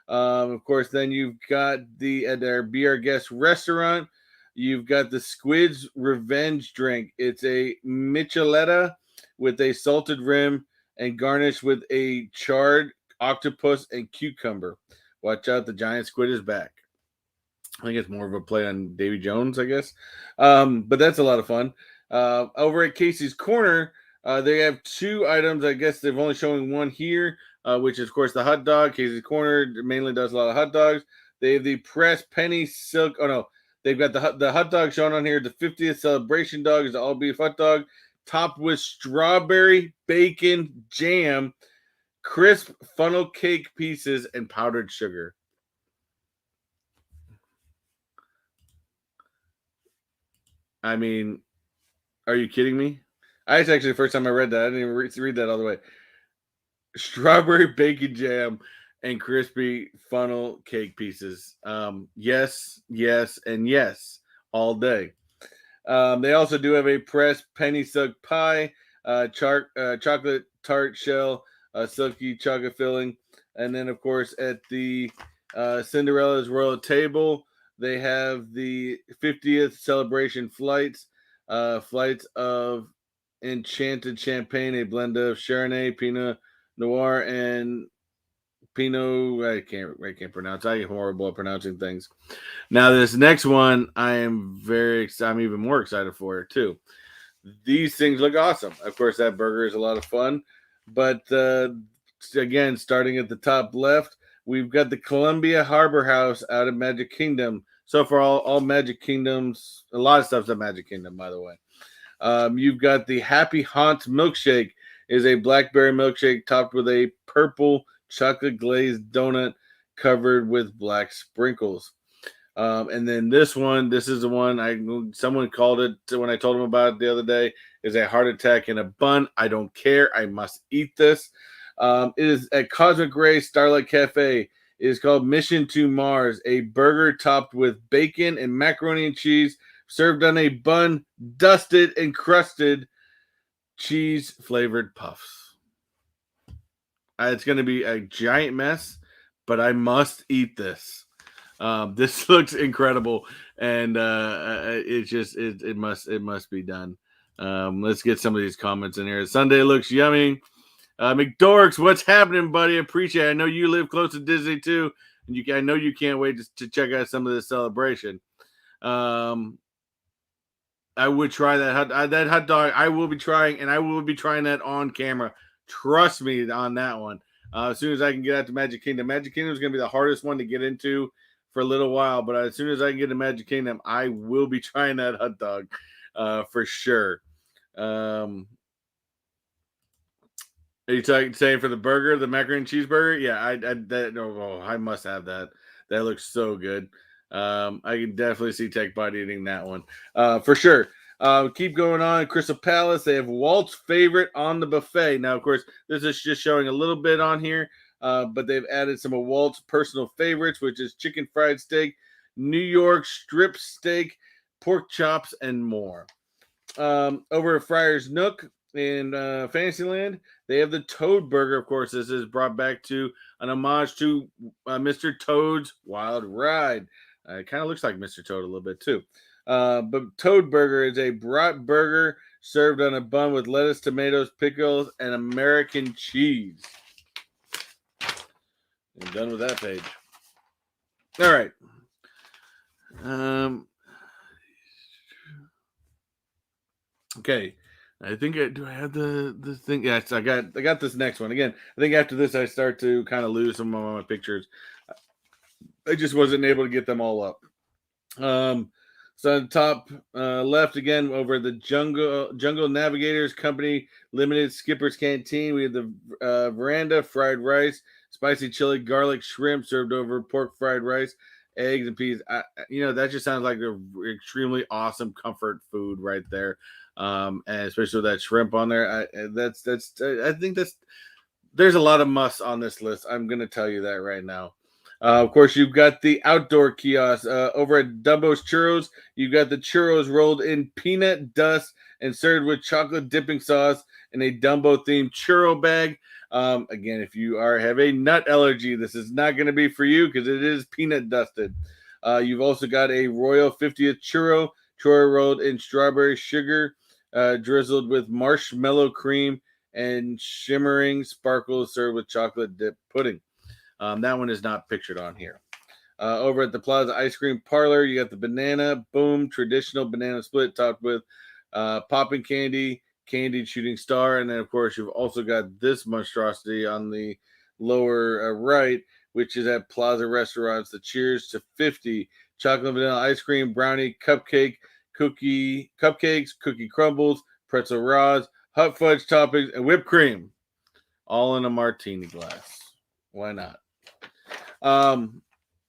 Of course, then you've got at our Be Our Guest restaurant, you've got the Squid's Revenge drink. It's a michelada with a salted rim and garnished with a charred octopus and cucumber. Watch out, the giant squid is back. I think it's more of a play on Davy Jones, I guess. But that's a lot of fun. Over at Casey's Corner, they have two items. I guess they've only showing one here, which is, of course, the hot dog. Casey's Corner mainly does a lot of hot dogs. They have the pressed penny silk. Oh, no. They've got the hot dog shown on here. The 50th celebration dog is the all-beef hot dog, topped with strawberry bacon jam, crisp funnel cake pieces, and powdered sugar. I mean, are you kidding me? It's actually the first time I read that. I didn't even read that all the way. Strawberry bacon jam and crispy funnel cake pieces. Yes, and yes, all day. They also do have a pressed penny silk pie, chocolate tart shell, silky chocolate filling, and then, of course, at the Cinderella's Royal Table, they have the 50th celebration flights of Enchanted Champagne, a blend of Chardonnay, Pinot Noir, and Pinot. I can't pronounce. I'm horrible at pronouncing things. Now, this next one, I'm even more excited for it too. These things look awesome. Of course, that burger is a lot of fun, but again, starting at the top left, we've got the Columbia Harbor House out of Magic Kingdom. So for all Magic Kingdoms, a lot of stuff's at Magic Kingdom, by the way. You've got the Happy Haunts milkshake, is a blackberry milkshake topped with a purple chocolate glazed donut covered with black sprinkles. And then this is the one someone called it when I told them about it the other day, is a heart attack in a bun. I don't care. I must eat this. It is at Cosmic Ray Starlight Cafe. It is called Mission to Mars, a burger topped with bacon and macaroni and cheese, served on a bun, dusted and crusted cheese flavored puffs. It's going to be a giant mess, but I must eat this. This looks incredible, and it must be done. Let's get some of these comments in here. Sunday looks yummy. McDorks, what's happening, buddy? Appreciate it. I know you live close to Disney too, and I know you can't wait to check out some of this celebration. I would try that hot dog. I will be trying, and I will be trying that on camera. Trust me on that one. As soon as I can get out to Magic Kingdom. Magic Kingdom is going to be the hardest one to get into for a little while, but as soon as I can get to Magic Kingdom, I will be trying that hot dog for sure. Are you saying for the burger, the macaroni and cheeseburger? Yeah, I must have that. That looks so good. I can definitely see TechBot eating that one for sure. Keep going on. Crystal Palace, they have Walt's favorite on the buffet. Now, of course, this is just showing a little bit on here, but they've added some of Walt's personal favorites, which is chicken fried steak, New York strip steak, pork chops, and more. Over at Friar's Nook in Fantasyland, they have the Toad Burger. Of course, this is brought back to an homage to Mr. Toad's Wild Ride. It kind of looks like Mr. Toad a little bit too. But Toad Burger is a brat burger served on a bun with lettuce, tomatoes, pickles, and American cheese. I'm done with that page. All right. Okay. I think do I have the thing? Yes, I got this next one. Again, I think after this I start to kind of lose some of my pictures. I just wasn't able to get them all up. So on the top left again, over the Jungle Navigators Company Limited Skipper's Canteen, we have the veranda fried rice, spicy chili garlic shrimp served over pork fried rice, eggs and peas. That just sounds like an extremely awesome comfort food right there. And especially with that shrimp on there, I think there's a lot of musts on this list. I'm gonna tell you that right now. Of course, you've got the outdoor kiosk over at Dumbo's Churros. You've got the churros rolled in peanut dust and served with chocolate dipping sauce in a Dumbo-themed churro bag. Again, if you have a nut allergy, this is not going to be for you because it is peanut dusted. You've also got a Royal 50th churro rolled in strawberry sugar, drizzled with marshmallow cream and shimmering sparkles served with chocolate dip pudding. That one is not pictured on here. Over at the Plaza Ice Cream Parlor, you got the Banana Boom traditional banana split topped with popping candy, candied shooting star, and then of course you've also got this monstrosity on the lower right, which is at Plaza Restaurants. The Cheers to 50 chocolate vanilla ice cream, brownie, cupcakes, cookie crumbles, pretzel rods, hot fudge toppings, and whipped cream, all in a martini glass. Why not?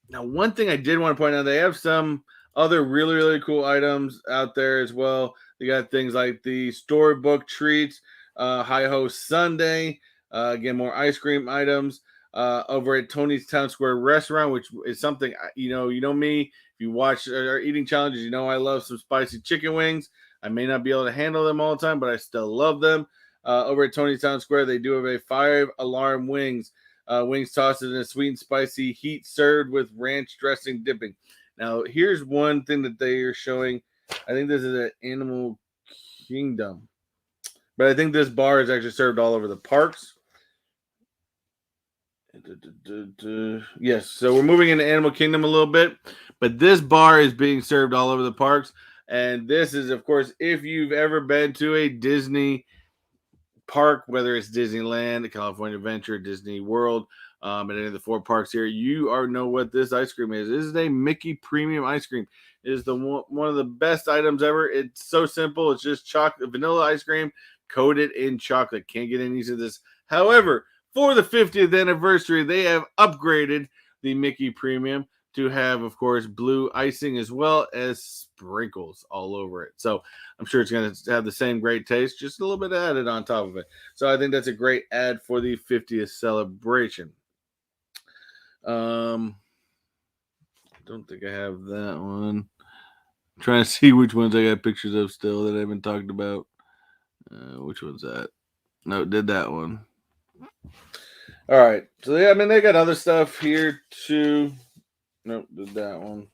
Now, one thing I did want to point out, they have some other really, really cool items out there as well. They got things like the storybook treats, Hi-Ho Sunday, again, more ice cream items over at Tony's Town Square Restaurant, which is something, you know me, if you watch our eating challenges, you know I love some spicy chicken wings. I may not be able to handle them all the time, but I still love them. Over at Tony's Town Square, they do have a 5-alarm wings. Wings tossed in a sweet and spicy heat served with ranch dressing dipping. Now, here's one thing that they are showing. I think this is at Animal Kingdom. But I think this bar is actually served all over the parks. Yes, so we're moving into Animal Kingdom a little bit. But this bar is being served all over the parks. And this is, of course, if you've ever been to a Disney park, whether it's Disneyland, California Adventure, Disney World, and any of the 4 parks here, you already know what this ice cream is. This is a Mickey Premium ice cream. It is one of the best items ever. It's so simple. It's just chocolate, vanilla ice cream coated in chocolate. Can't get any of this. However, for the 50th anniversary, they have upgraded the Mickey Premium to have, of course, blue icing as well as sprinkles all over it. So I'm sure it's going to have the same great taste, just a little bit added on top of it. So I think that's a great add for the 50th celebration. I don't think I have that one. I'm trying to see which ones I got pictures of still that I haven't talked about. Which one's that? No, did that one. All right. So yeah, I mean they got other stuff here too. Nope, did that one.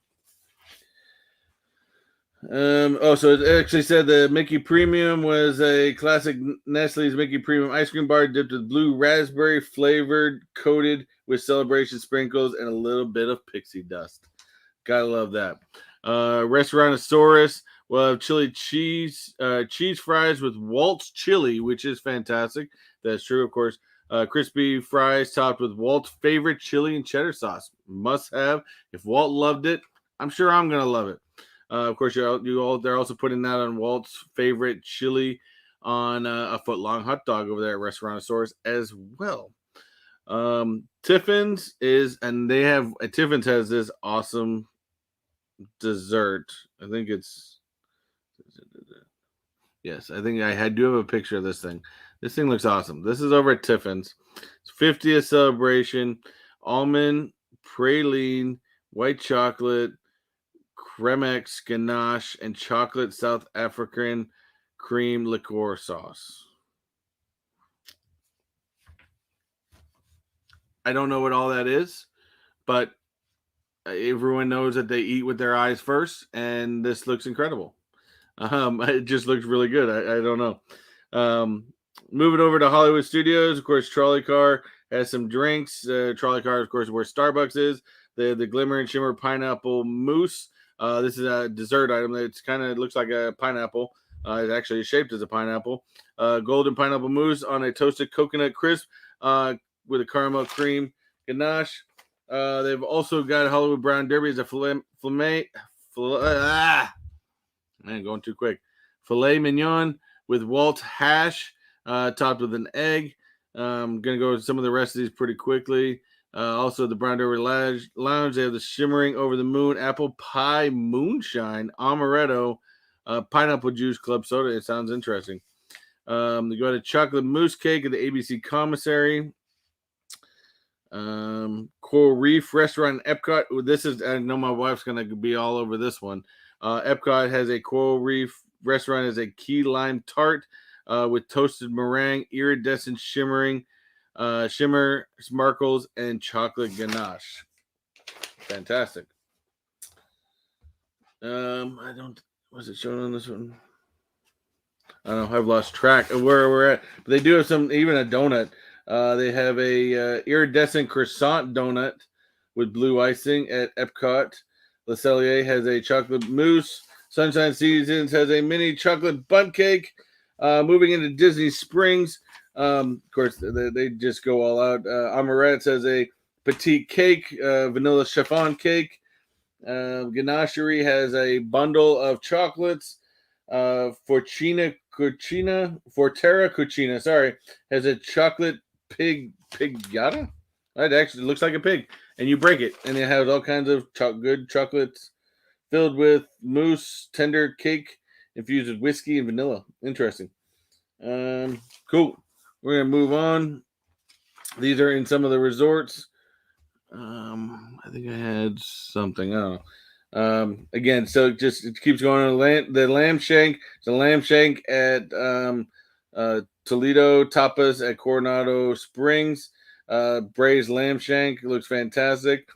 So it actually said the Mickey Premium was a classic Nestle's Mickey Premium ice cream bar dipped with blue raspberry flavored, coated with celebration sprinkles and a little bit of pixie dust. Gotta love that. Restaurantosaurus will have chili cheese fries with Walt's chili, which is fantastic. That's true, of course. Crispy fries topped with Walt's favorite chili and cheddar sauce. Must have. If Walt loved it, I'm sure I'm gonna love it. Of course, they're also putting that on Walt's favorite chili on a foot-long hot dog over there at Restaurantosaurus as well. Tiffin's Tiffin's has this awesome dessert. I think it's yes. I think I do have a picture of this thing. This thing looks awesome. This is over at Tiffin's. It's 50th celebration. Almond praline, white chocolate, Cremex ganache, and chocolate South African cream liqueur sauce. I don't know what all that is, but everyone knows that they eat with their eyes first, and this looks incredible. It just looks really good. I don't know. Moving over to Hollywood Studios, of course, Trolley Car has some drinks. Trolley Car, of course, where Starbucks is. The Glimmer and Shimmer Pineapple Mousse. This is a dessert item. It's kind of looks like a pineapple. It's actually shaped as a pineapple. Golden pineapple mousse on a toasted coconut crisp with a caramel cream ganache. They've also got Hollywood Brown Derby as a going too quick. Filet mignon with Walt hash topped with an egg. I'm going to go over some of the rest of these pretty quickly. Also, the Brown Derby Lounge, they have the Shimmering Over the Moon Apple Pie Moonshine Amaretto Pineapple Juice Club Soda. It sounds interesting. They go to Chocolate Mousse Cake at the ABC Commissary. Coral Reef Restaurant in Epcot. This is, I know my wife's going to be all over this one. Epcot has a Coral Reef Restaurant as a key lime tart with toasted meringue, iridescent shimmer, sparkles, and chocolate ganache. Fantastic. Was it shown on this one? I don't know. I've lost track of where we're at. But they do have even a donut. They have a iridescent croissant donut with blue icing at Epcot. Le Cellier has a chocolate mousse. Sunshine Seasons has a mini chocolate bundt cake. Moving into Disney Springs, of course, they just go all out. Amorette's has a petite cake, vanilla chiffon cake. Ganachery has a bundle of chocolates. Forterra Cucina, sorry, has a chocolate pigata. It actually looks like a pig, and you break it, and it has all kinds of good chocolates filled with mousse, tender cake infused with whiskey and vanilla. Interesting. Cool. We're gonna move on. These are in some of the resorts. I think I had something. I don't know. Again, so it keeps going. The lamb shank. The lamb shank at Toledo, tapas at Coronado Springs. Braised lamb shank looks fantastic.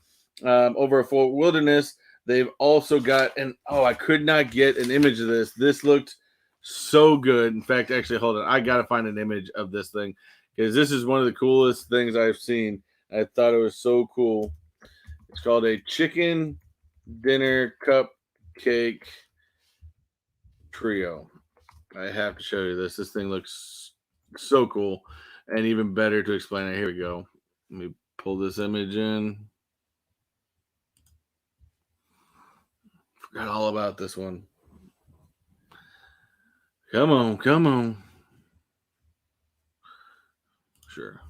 Over at Fort Wilderness, they've also got I could not get an image of this. This looked so good. In fact, actually, hold on. I got to find an image of this thing because this is one of the coolest things I've seen. I thought it was so cool. It's called a chicken dinner cupcake trio. I have to show you this. This thing looks So cool, and even better to explain it. Here we go. Let me pull this image in. Forgot all about this one. Come on, come on. Sure.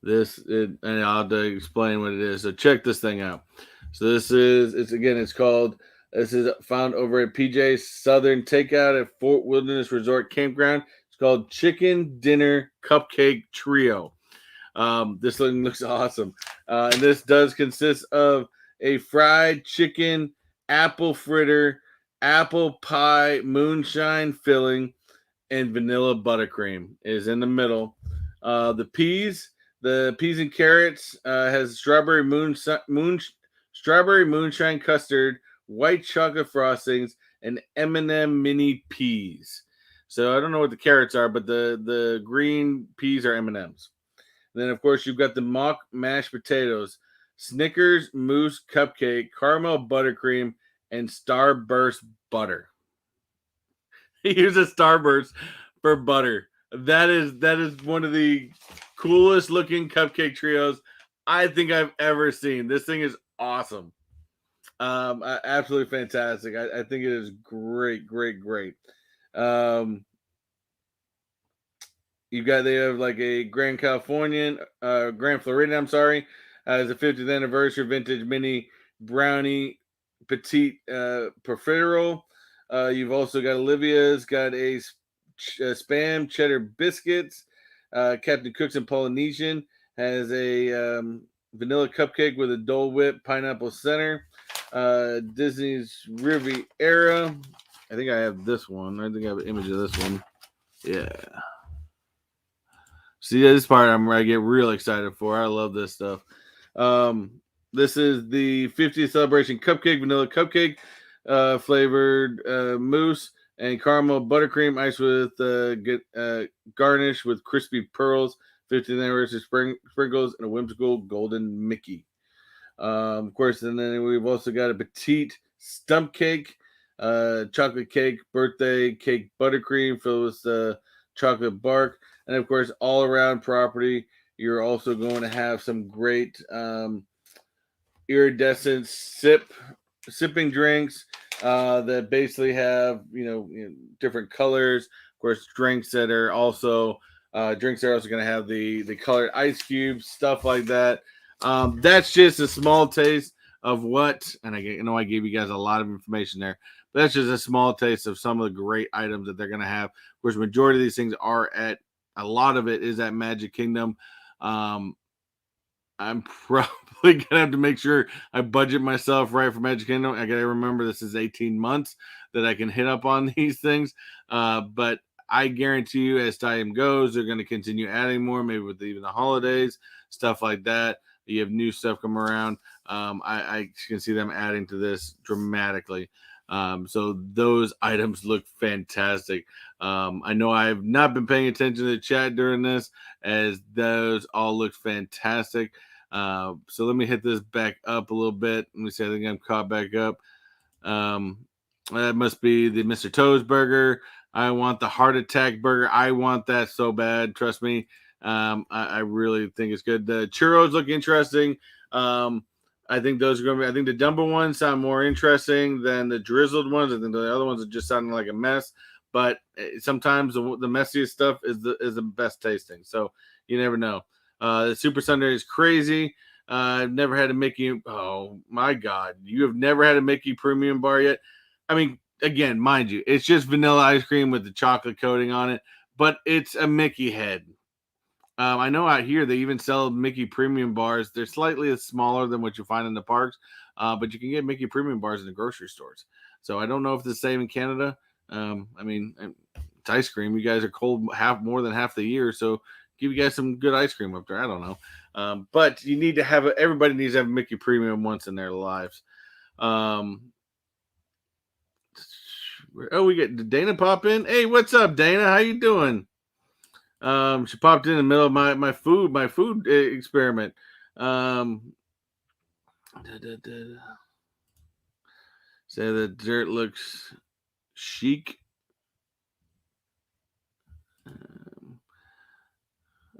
And I'll have to explain what it is. So check this thing out. So it's called, this is found over at PJ's Southern Takeout at Fort Wilderness Resort Campground. It's called Chicken Dinner Cupcake Trio. This thing looks awesome. And this does consist of a fried chicken, apple fritter, apple pie, moonshine filling, and vanilla buttercream is in the middle. The peas and carrots has strawberry moonshine custard, white chocolate frostings, and M&M mini peas. So I don't know what the carrots are, but the green peas are M&Ms. Then, of course, you've got the mock mashed potatoes, Snickers mousse cupcake, caramel buttercream, and Starburst butter. He uses Starburst for butter. That is one of the coolest looking cupcake trios I think I've ever seen. This thing is awesome. Absolutely fantastic. I think it is great, great, great. Um, they have like a Grand Floridian, I'm sorry, as a 50th anniversary vintage mini brownie petite profiterole. You've also got Olivia's got spam cheddar biscuits. Captain Cook's and Polynesian has a vanilla cupcake with a Dole Whip pineapple center. Disney's Riviera. I think I have this one. I think I have an image of this one. Yeah. See, this part I get real excited for. I love this stuff. This is the 50th celebration cupcake, vanilla cupcake, flavored mousse and caramel buttercream, iced with garnish with crispy pearls, 50th anniversary sprinkles, and a whimsical golden Mickey. Of course, and then we've also got a petite stump cake, chocolate cake, birthday cake buttercream filled with chocolate bark, and of course, all around property. You're also going to have some great iridescent sipping drinks that basically have different colors. Of course, drinks are also going to have the colored ice cubes, stuff like that. That's just a small taste of what, and I know I gave you guys a lot of information there. But that's just a small taste of some of the great items that they're going to have. Of course, majority of these things a lot of it is at Magic Kingdom. I'm probably gonna have to make sure I budget myself right for Magic Kingdom. I gotta remember this is 18 months that I can hit up on these things. But I guarantee you, as time goes, they're gonna continue adding more, maybe with even the holidays, stuff like that. You have new stuff come around. I can see them adding to this dramatically. So those items look fantastic. I know I have not been paying attention to the chat during this, as those all look fantastic. So let me hit this back up a little bit. Let me see. I think I'm caught back up. That must be the Mr. Toes burger. I want the heart attack burger. I want that so bad. Trust me. I really think it's good. The churros look interesting. I think those are going to be. I think the Dumbo ones sound more interesting than the drizzled ones. I think the other ones are just sounding like a mess. But sometimes the messiest stuff is the best tasting. So you never know. The Super Sundae is crazy. I've never had a Mickey. Oh my God, you have never had a Mickey premium bar yet. I mean, again, mind you, it's just vanilla ice cream with the chocolate coating on it, but it's a Mickey head. I know out here they even sell Mickey premium bars. They're slightly smaller than what you find in the parks, but you can get Mickey premium bars in the grocery stores. So I don't know if it's the same in Canada. I mean, it's ice cream. You guys are cold more than half the year, so give you guys some good ice cream up there. I don't know, but you need to have everybody needs to have Mickey premium once in their lives. We get Dana pop in. Hey, what's up, Dana? How you doing? She popped in the middle of my food experiment. Say the dirt looks chic.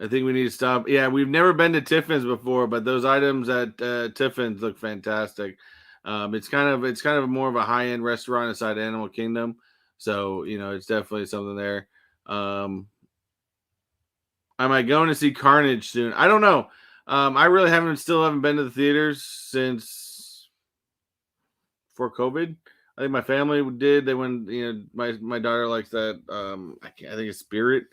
I think we need to stop. Yeah, we've never been to Tiffin's before, but those items at Tiffin's look fantastic. It's kind of more of a high end restaurant inside Animal Kingdom, so it's definitely something there. Um, Am I going to see Carnage soon? I don't know. I really still haven't been to the theaters since before COVID. I think my family did. They went. My daughter likes that. I think it's Spirit.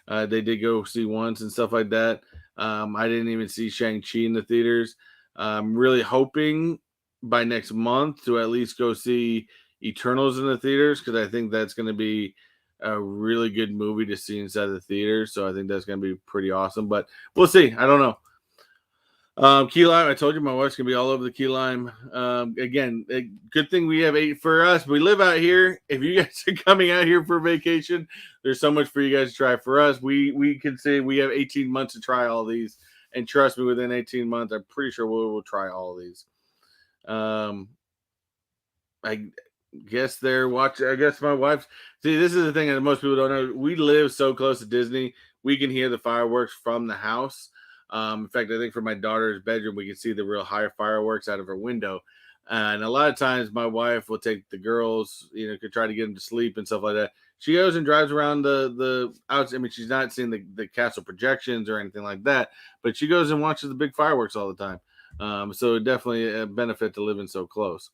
They did go see once and stuff like that. I didn't even see Shang-Chi in the theaters. I'm really hoping by next month to at least go see Eternals in the theaters because I think that's going to be a really good movie to see inside the theater. So I think that's going to be pretty awesome. But we'll see. I don't know. Key lime. I told you my wife's gonna be all over the key lime. Again, a good thing we have eight for us. We live out here. If you guys are coming out here for vacation, there's so much for you guys to try. For us, we can say we have 18 months to try all these, and trust me, within 18 months, I'm pretty sure we'll try all of these. I guess they're watching. I guess my wife's. See, this is the thing that most people don't know. We live so close to Disney. We can hear the fireworks from the house. In fact, I think for my daughter's bedroom, we can see the real high fireworks out of her window. And a lot of times, my wife will take the girls, could try to get them to sleep and stuff like that. She goes and drives around the outs. I mean, she's not seeing the castle projections or anything like that, but she goes and watches the big fireworks all the time. So definitely a benefit to living so close.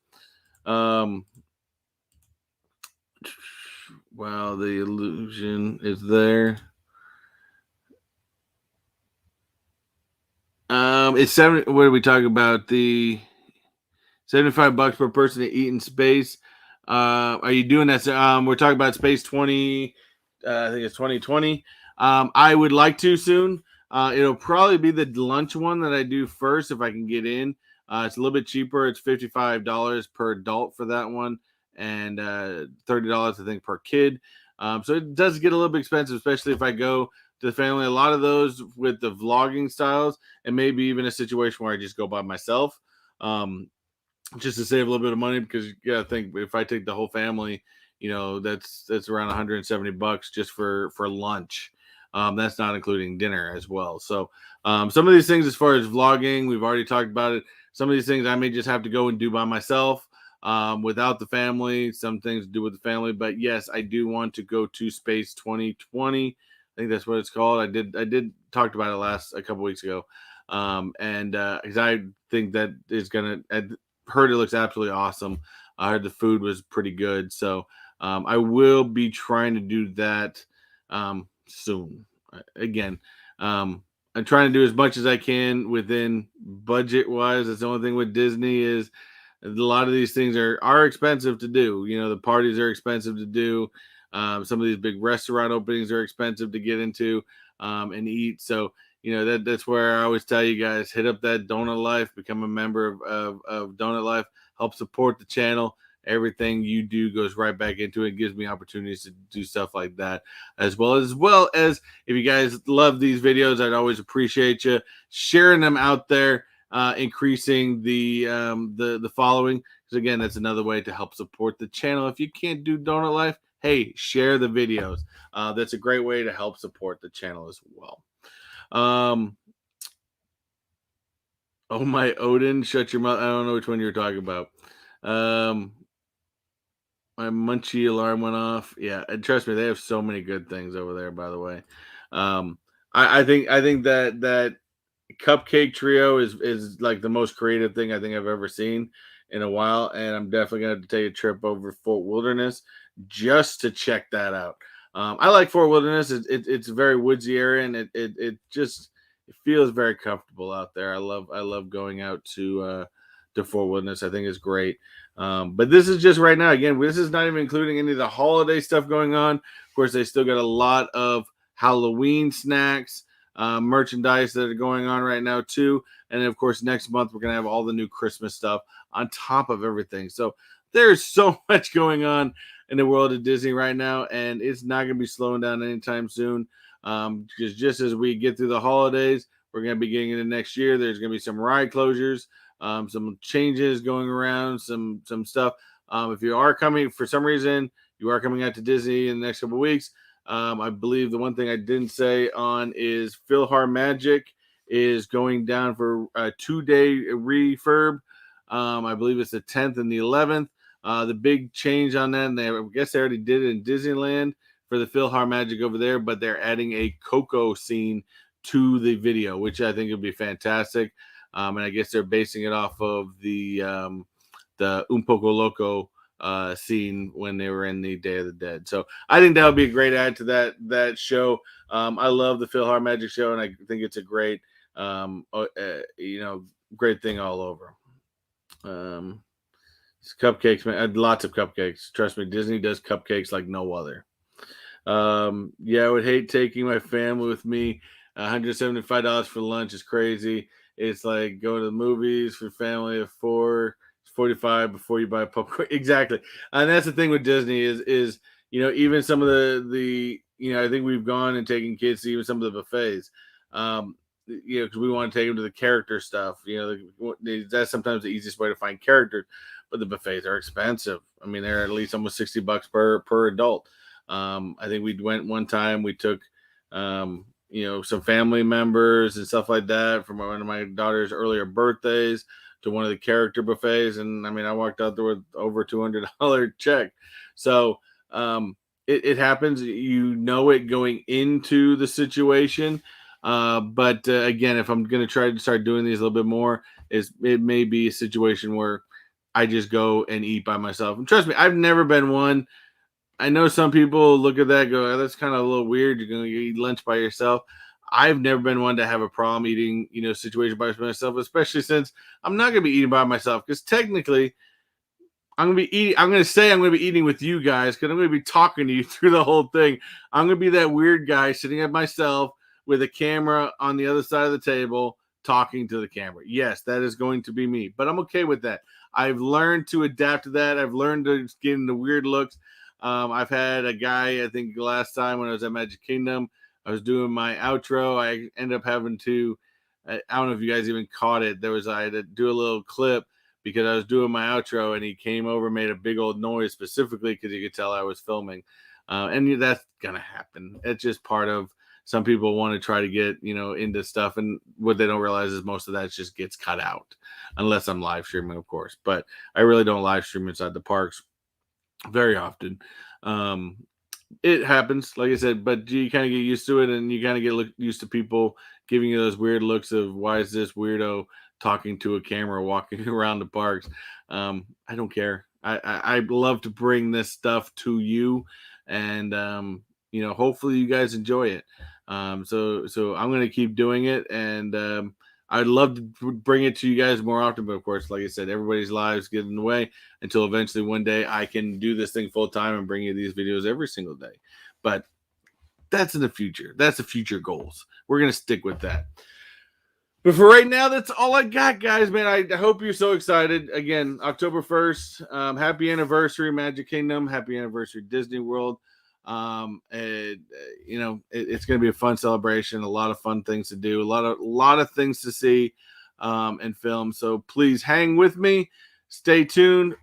Well, the illusion is there. It's 70. What are we talking about? The $75 per person to eat in space. Are you doing that? We're talking about Space 20. I think it's 2020. I would like to soon. It'll probably be the lunch one that I do first if I can get in. It's a little bit cheaper. It's $55 per adult for that one, and $30 I think per kid. So it does get a little bit expensive, especially if I go to the family. A lot of those with the vlogging styles, and maybe even a situation where I just go by myself. Just to save a little bit of money because you gotta think if I take the whole family, that's around $170 just for lunch. That's not including dinner as well. So some of these things as far as vlogging, we've already talked about it. Some of these things I may just have to go and do by myself without the family. Some things to do with the family, but yes, I do want to go to Space 2020. I think that's what it's called. I did talked about it a couple weeks ago, and because I think that is gonna. Heard it looks absolutely awesome. I heard the food was pretty good, so I will be trying to do that soon. Again, I'm trying to do as much as I can within budget wise. That's the only thing with Disney is a lot of these things are expensive to do. The parties are expensive to do. Some of these big restaurant openings are expensive to get into and eat. So that's where I always tell you guys, hit up that Donut Life, become a member of Donut Life, help support the channel. Everything you do goes right back into it. Gives me opportunities to do stuff like that, as well as if you guys love these videos, I'd always appreciate you sharing them out there, increasing the following. Because again, that's another way to help support the channel. If you can't do Donut Life, hey, share the videos. That's a great way to help support the channel as well. Oh my Odin, shut your mouth. I don't know which one you're talking about. My munchie alarm went off. Yeah, and trust me, they have so many good things over there, by the way. I think that cupcake trio is like the most creative thing I think I've ever seen in a while, and I'm definitely gonna have to take a trip over Fort Wilderness just to check that out. I like Fort Wilderness. It's a very woodsy area, and it just it feels very comfortable out there. I love going out to Fort Wilderness. I think it's great. But this is just right now. Again, this is not even including any of the holiday stuff going on. Of course, they still got a lot of Halloween snacks, merchandise that are going on right now too. And then, of course, next month we're gonna have all the new Christmas stuff on top of everything. So there's so much going on in the world of Disney right now, and it's not going to be slowing down anytime soon. Because just as we get through the holidays, we're going to be getting into next year. There's going to be some ride closures, some changes going around, some stuff. If you are coming for some reason, you are coming out to Disney in the next couple of weeks. I believe the one thing I didn't say on is PhilharMagic is going down for a 2-day refurb. I believe it's the 10th and the 11th. The big change on that, and I guess they already did it in Disneyland for the PhilharMagic over there, but they're adding a Coco scene to the video, which I think would be fantastic. And I guess they're basing it off of the Un Poco Loco scene when they were in the Day of the Dead. So I think that would be a great add to that show. I love the PhilharMagic show, and I think it's a great, great thing all over. Cupcakes, man, lots of cupcakes. Trust me, Disney does cupcakes like no other. Yeah, I would hate taking my family with me. $175 for lunch is crazy. It's like going to the movies for family of 4. It's 45 before you buy popcorn. Exactly, and that's the thing with Disney is even some of the I think we've gone and taken kids to even some of the buffets. Because we want to take them to the character stuff. That's sometimes the easiest way to find characters, but the buffets are expensive. I mean, they're at least almost $60 per adult. I think we went one time. We took, some family members and stuff like that from one of my daughter's earlier birthdays to one of the character buffets, and I mean, I walked out there with over $200 check. So it happens. It going into the situation. But again, if I'm going to try to start doing these a little bit more, it may be a situation where I just go and eat by myself. And trust me, I've never been one. I know some people look at that and go, oh, that's kind of a little weird. You're going to eat lunch by yourself. I've never been one to have a problem eating, situation by myself, especially since I'm not going to be eating by myself, because technically I'm going to be eating with you guys, because I'm going to be talking to you through the whole thing. I'm going to be that weird guy sitting at myself with a camera on the other side of the table talking to the camera. Yes, that is going to be me, but I'm okay with that. I've learned to adapt to that. I've learned to get into weird looks. I've had a guy, I think last time when I was at Magic Kingdom, I was doing my outro. I ended up having to, I don't know if you guys even caught it. I had to do a little clip because I was doing my outro, and he came over, made a big old noise specifically because he could tell I was filming. And that's going to happen. It's just part of, some people want to try to get, into stuff, and what they don't realize is most of that just gets cut out, unless I'm live streaming, of course. But I really don't live stream inside the parks very often. It happens, like I said, but you kind of get used to it, and you kind of get used to people giving you those weird looks of, why is this weirdo talking to a camera walking around the parks? I don't care. I love to bring this stuff to you, and hopefully you guys enjoy it. So I'm going to keep doing it, and I'd love to bring it to you guys more often, but of course, like I said, everybody's lives get in the way until eventually one day I can do this thing full time and bring you these videos every single day. But that's in the future. That's the future goals. We're going to stick with that. But for right now, that's all I got, guys, man. I hope you're so excited. Again, October 1st, happy anniversary, Magic Kingdom. Happy anniversary, Disney World. It's going to be a fun celebration, a lot of fun things to do, a lot of things to see, and film. So please hang with me, stay tuned.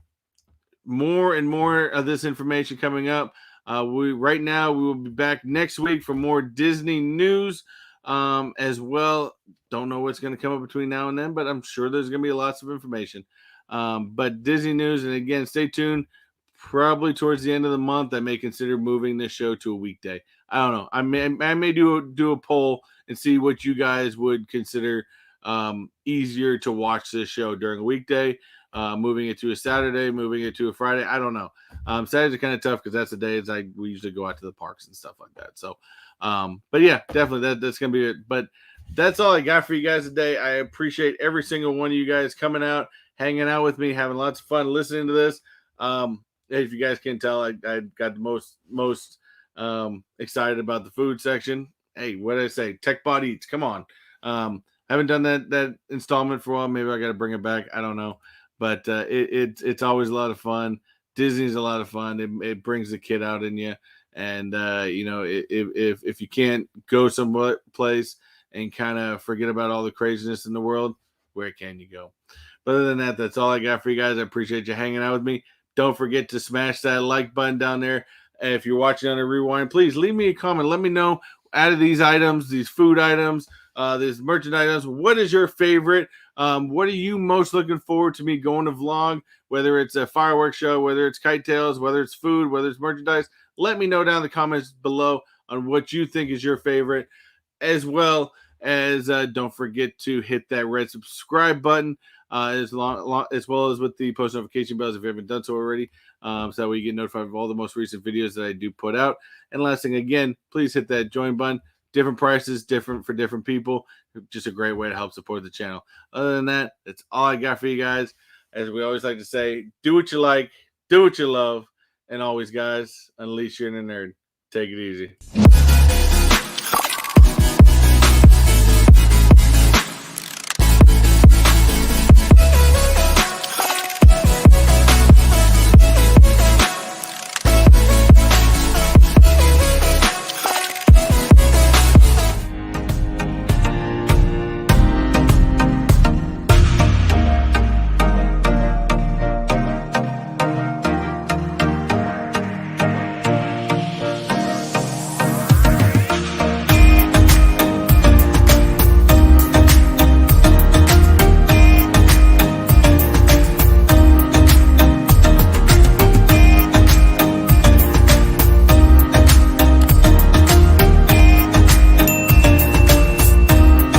More and more of this information coming up. We will be back next week for more Disney news, as well. Don't know what's going to come up between now and then, but I'm sure there's going to be lots of information. But Disney news, and again, stay tuned. Probably towards the end of the month, I may consider moving this show to a weekday. I don't know. I may do a poll and see what you guys would consider easier to watch this show during a weekday. Moving it to a Saturday, moving it to a Friday. I don't know. Saturdays are kind of tough because that's the days we usually go out to the parks and stuff like that. So, but yeah, definitely that's gonna be it. But that's all I got for you guys today. I appreciate every single one of you guys coming out, hanging out with me, having lots of fun listening to this. If you guys can tell, I got the most excited about the food section. Hey, what did I say? TechBot Eats. Come on. Haven't done that installment for a while. Maybe I got to bring it back. I don't know. But it's always a lot of fun. Disney's a lot of fun. It brings the kid out in you. And, if you can't go some place and kind of forget about all the craziness in the world, where can you go? But other than that, that's all I got for you guys. I appreciate you hanging out with me. Don't forget to smash that like button down there. If you're watching on a rewind, please leave me a comment. Let me know, out of these items, these food items, these merchandise items, what is your favorite? What are you most looking forward to me going to vlog? Whether it's a fireworks show, whether it's kite tails, whether it's food, whether it's merchandise, let me know down in the comments below on what you think is your favorite, as well as don't forget to hit that red subscribe button, as well as with the post notification bells if you haven't done so already, so that way you get notified of all the most recent videos that I do put out. And last thing, again, please hit that join button. Different prices, different for different people. Just a great way to help support the channel. Other than that, that's all I got for you guys. As we always like to say, do what you like, do what you love, and always, guys, unleash your inner nerd. Take it easy.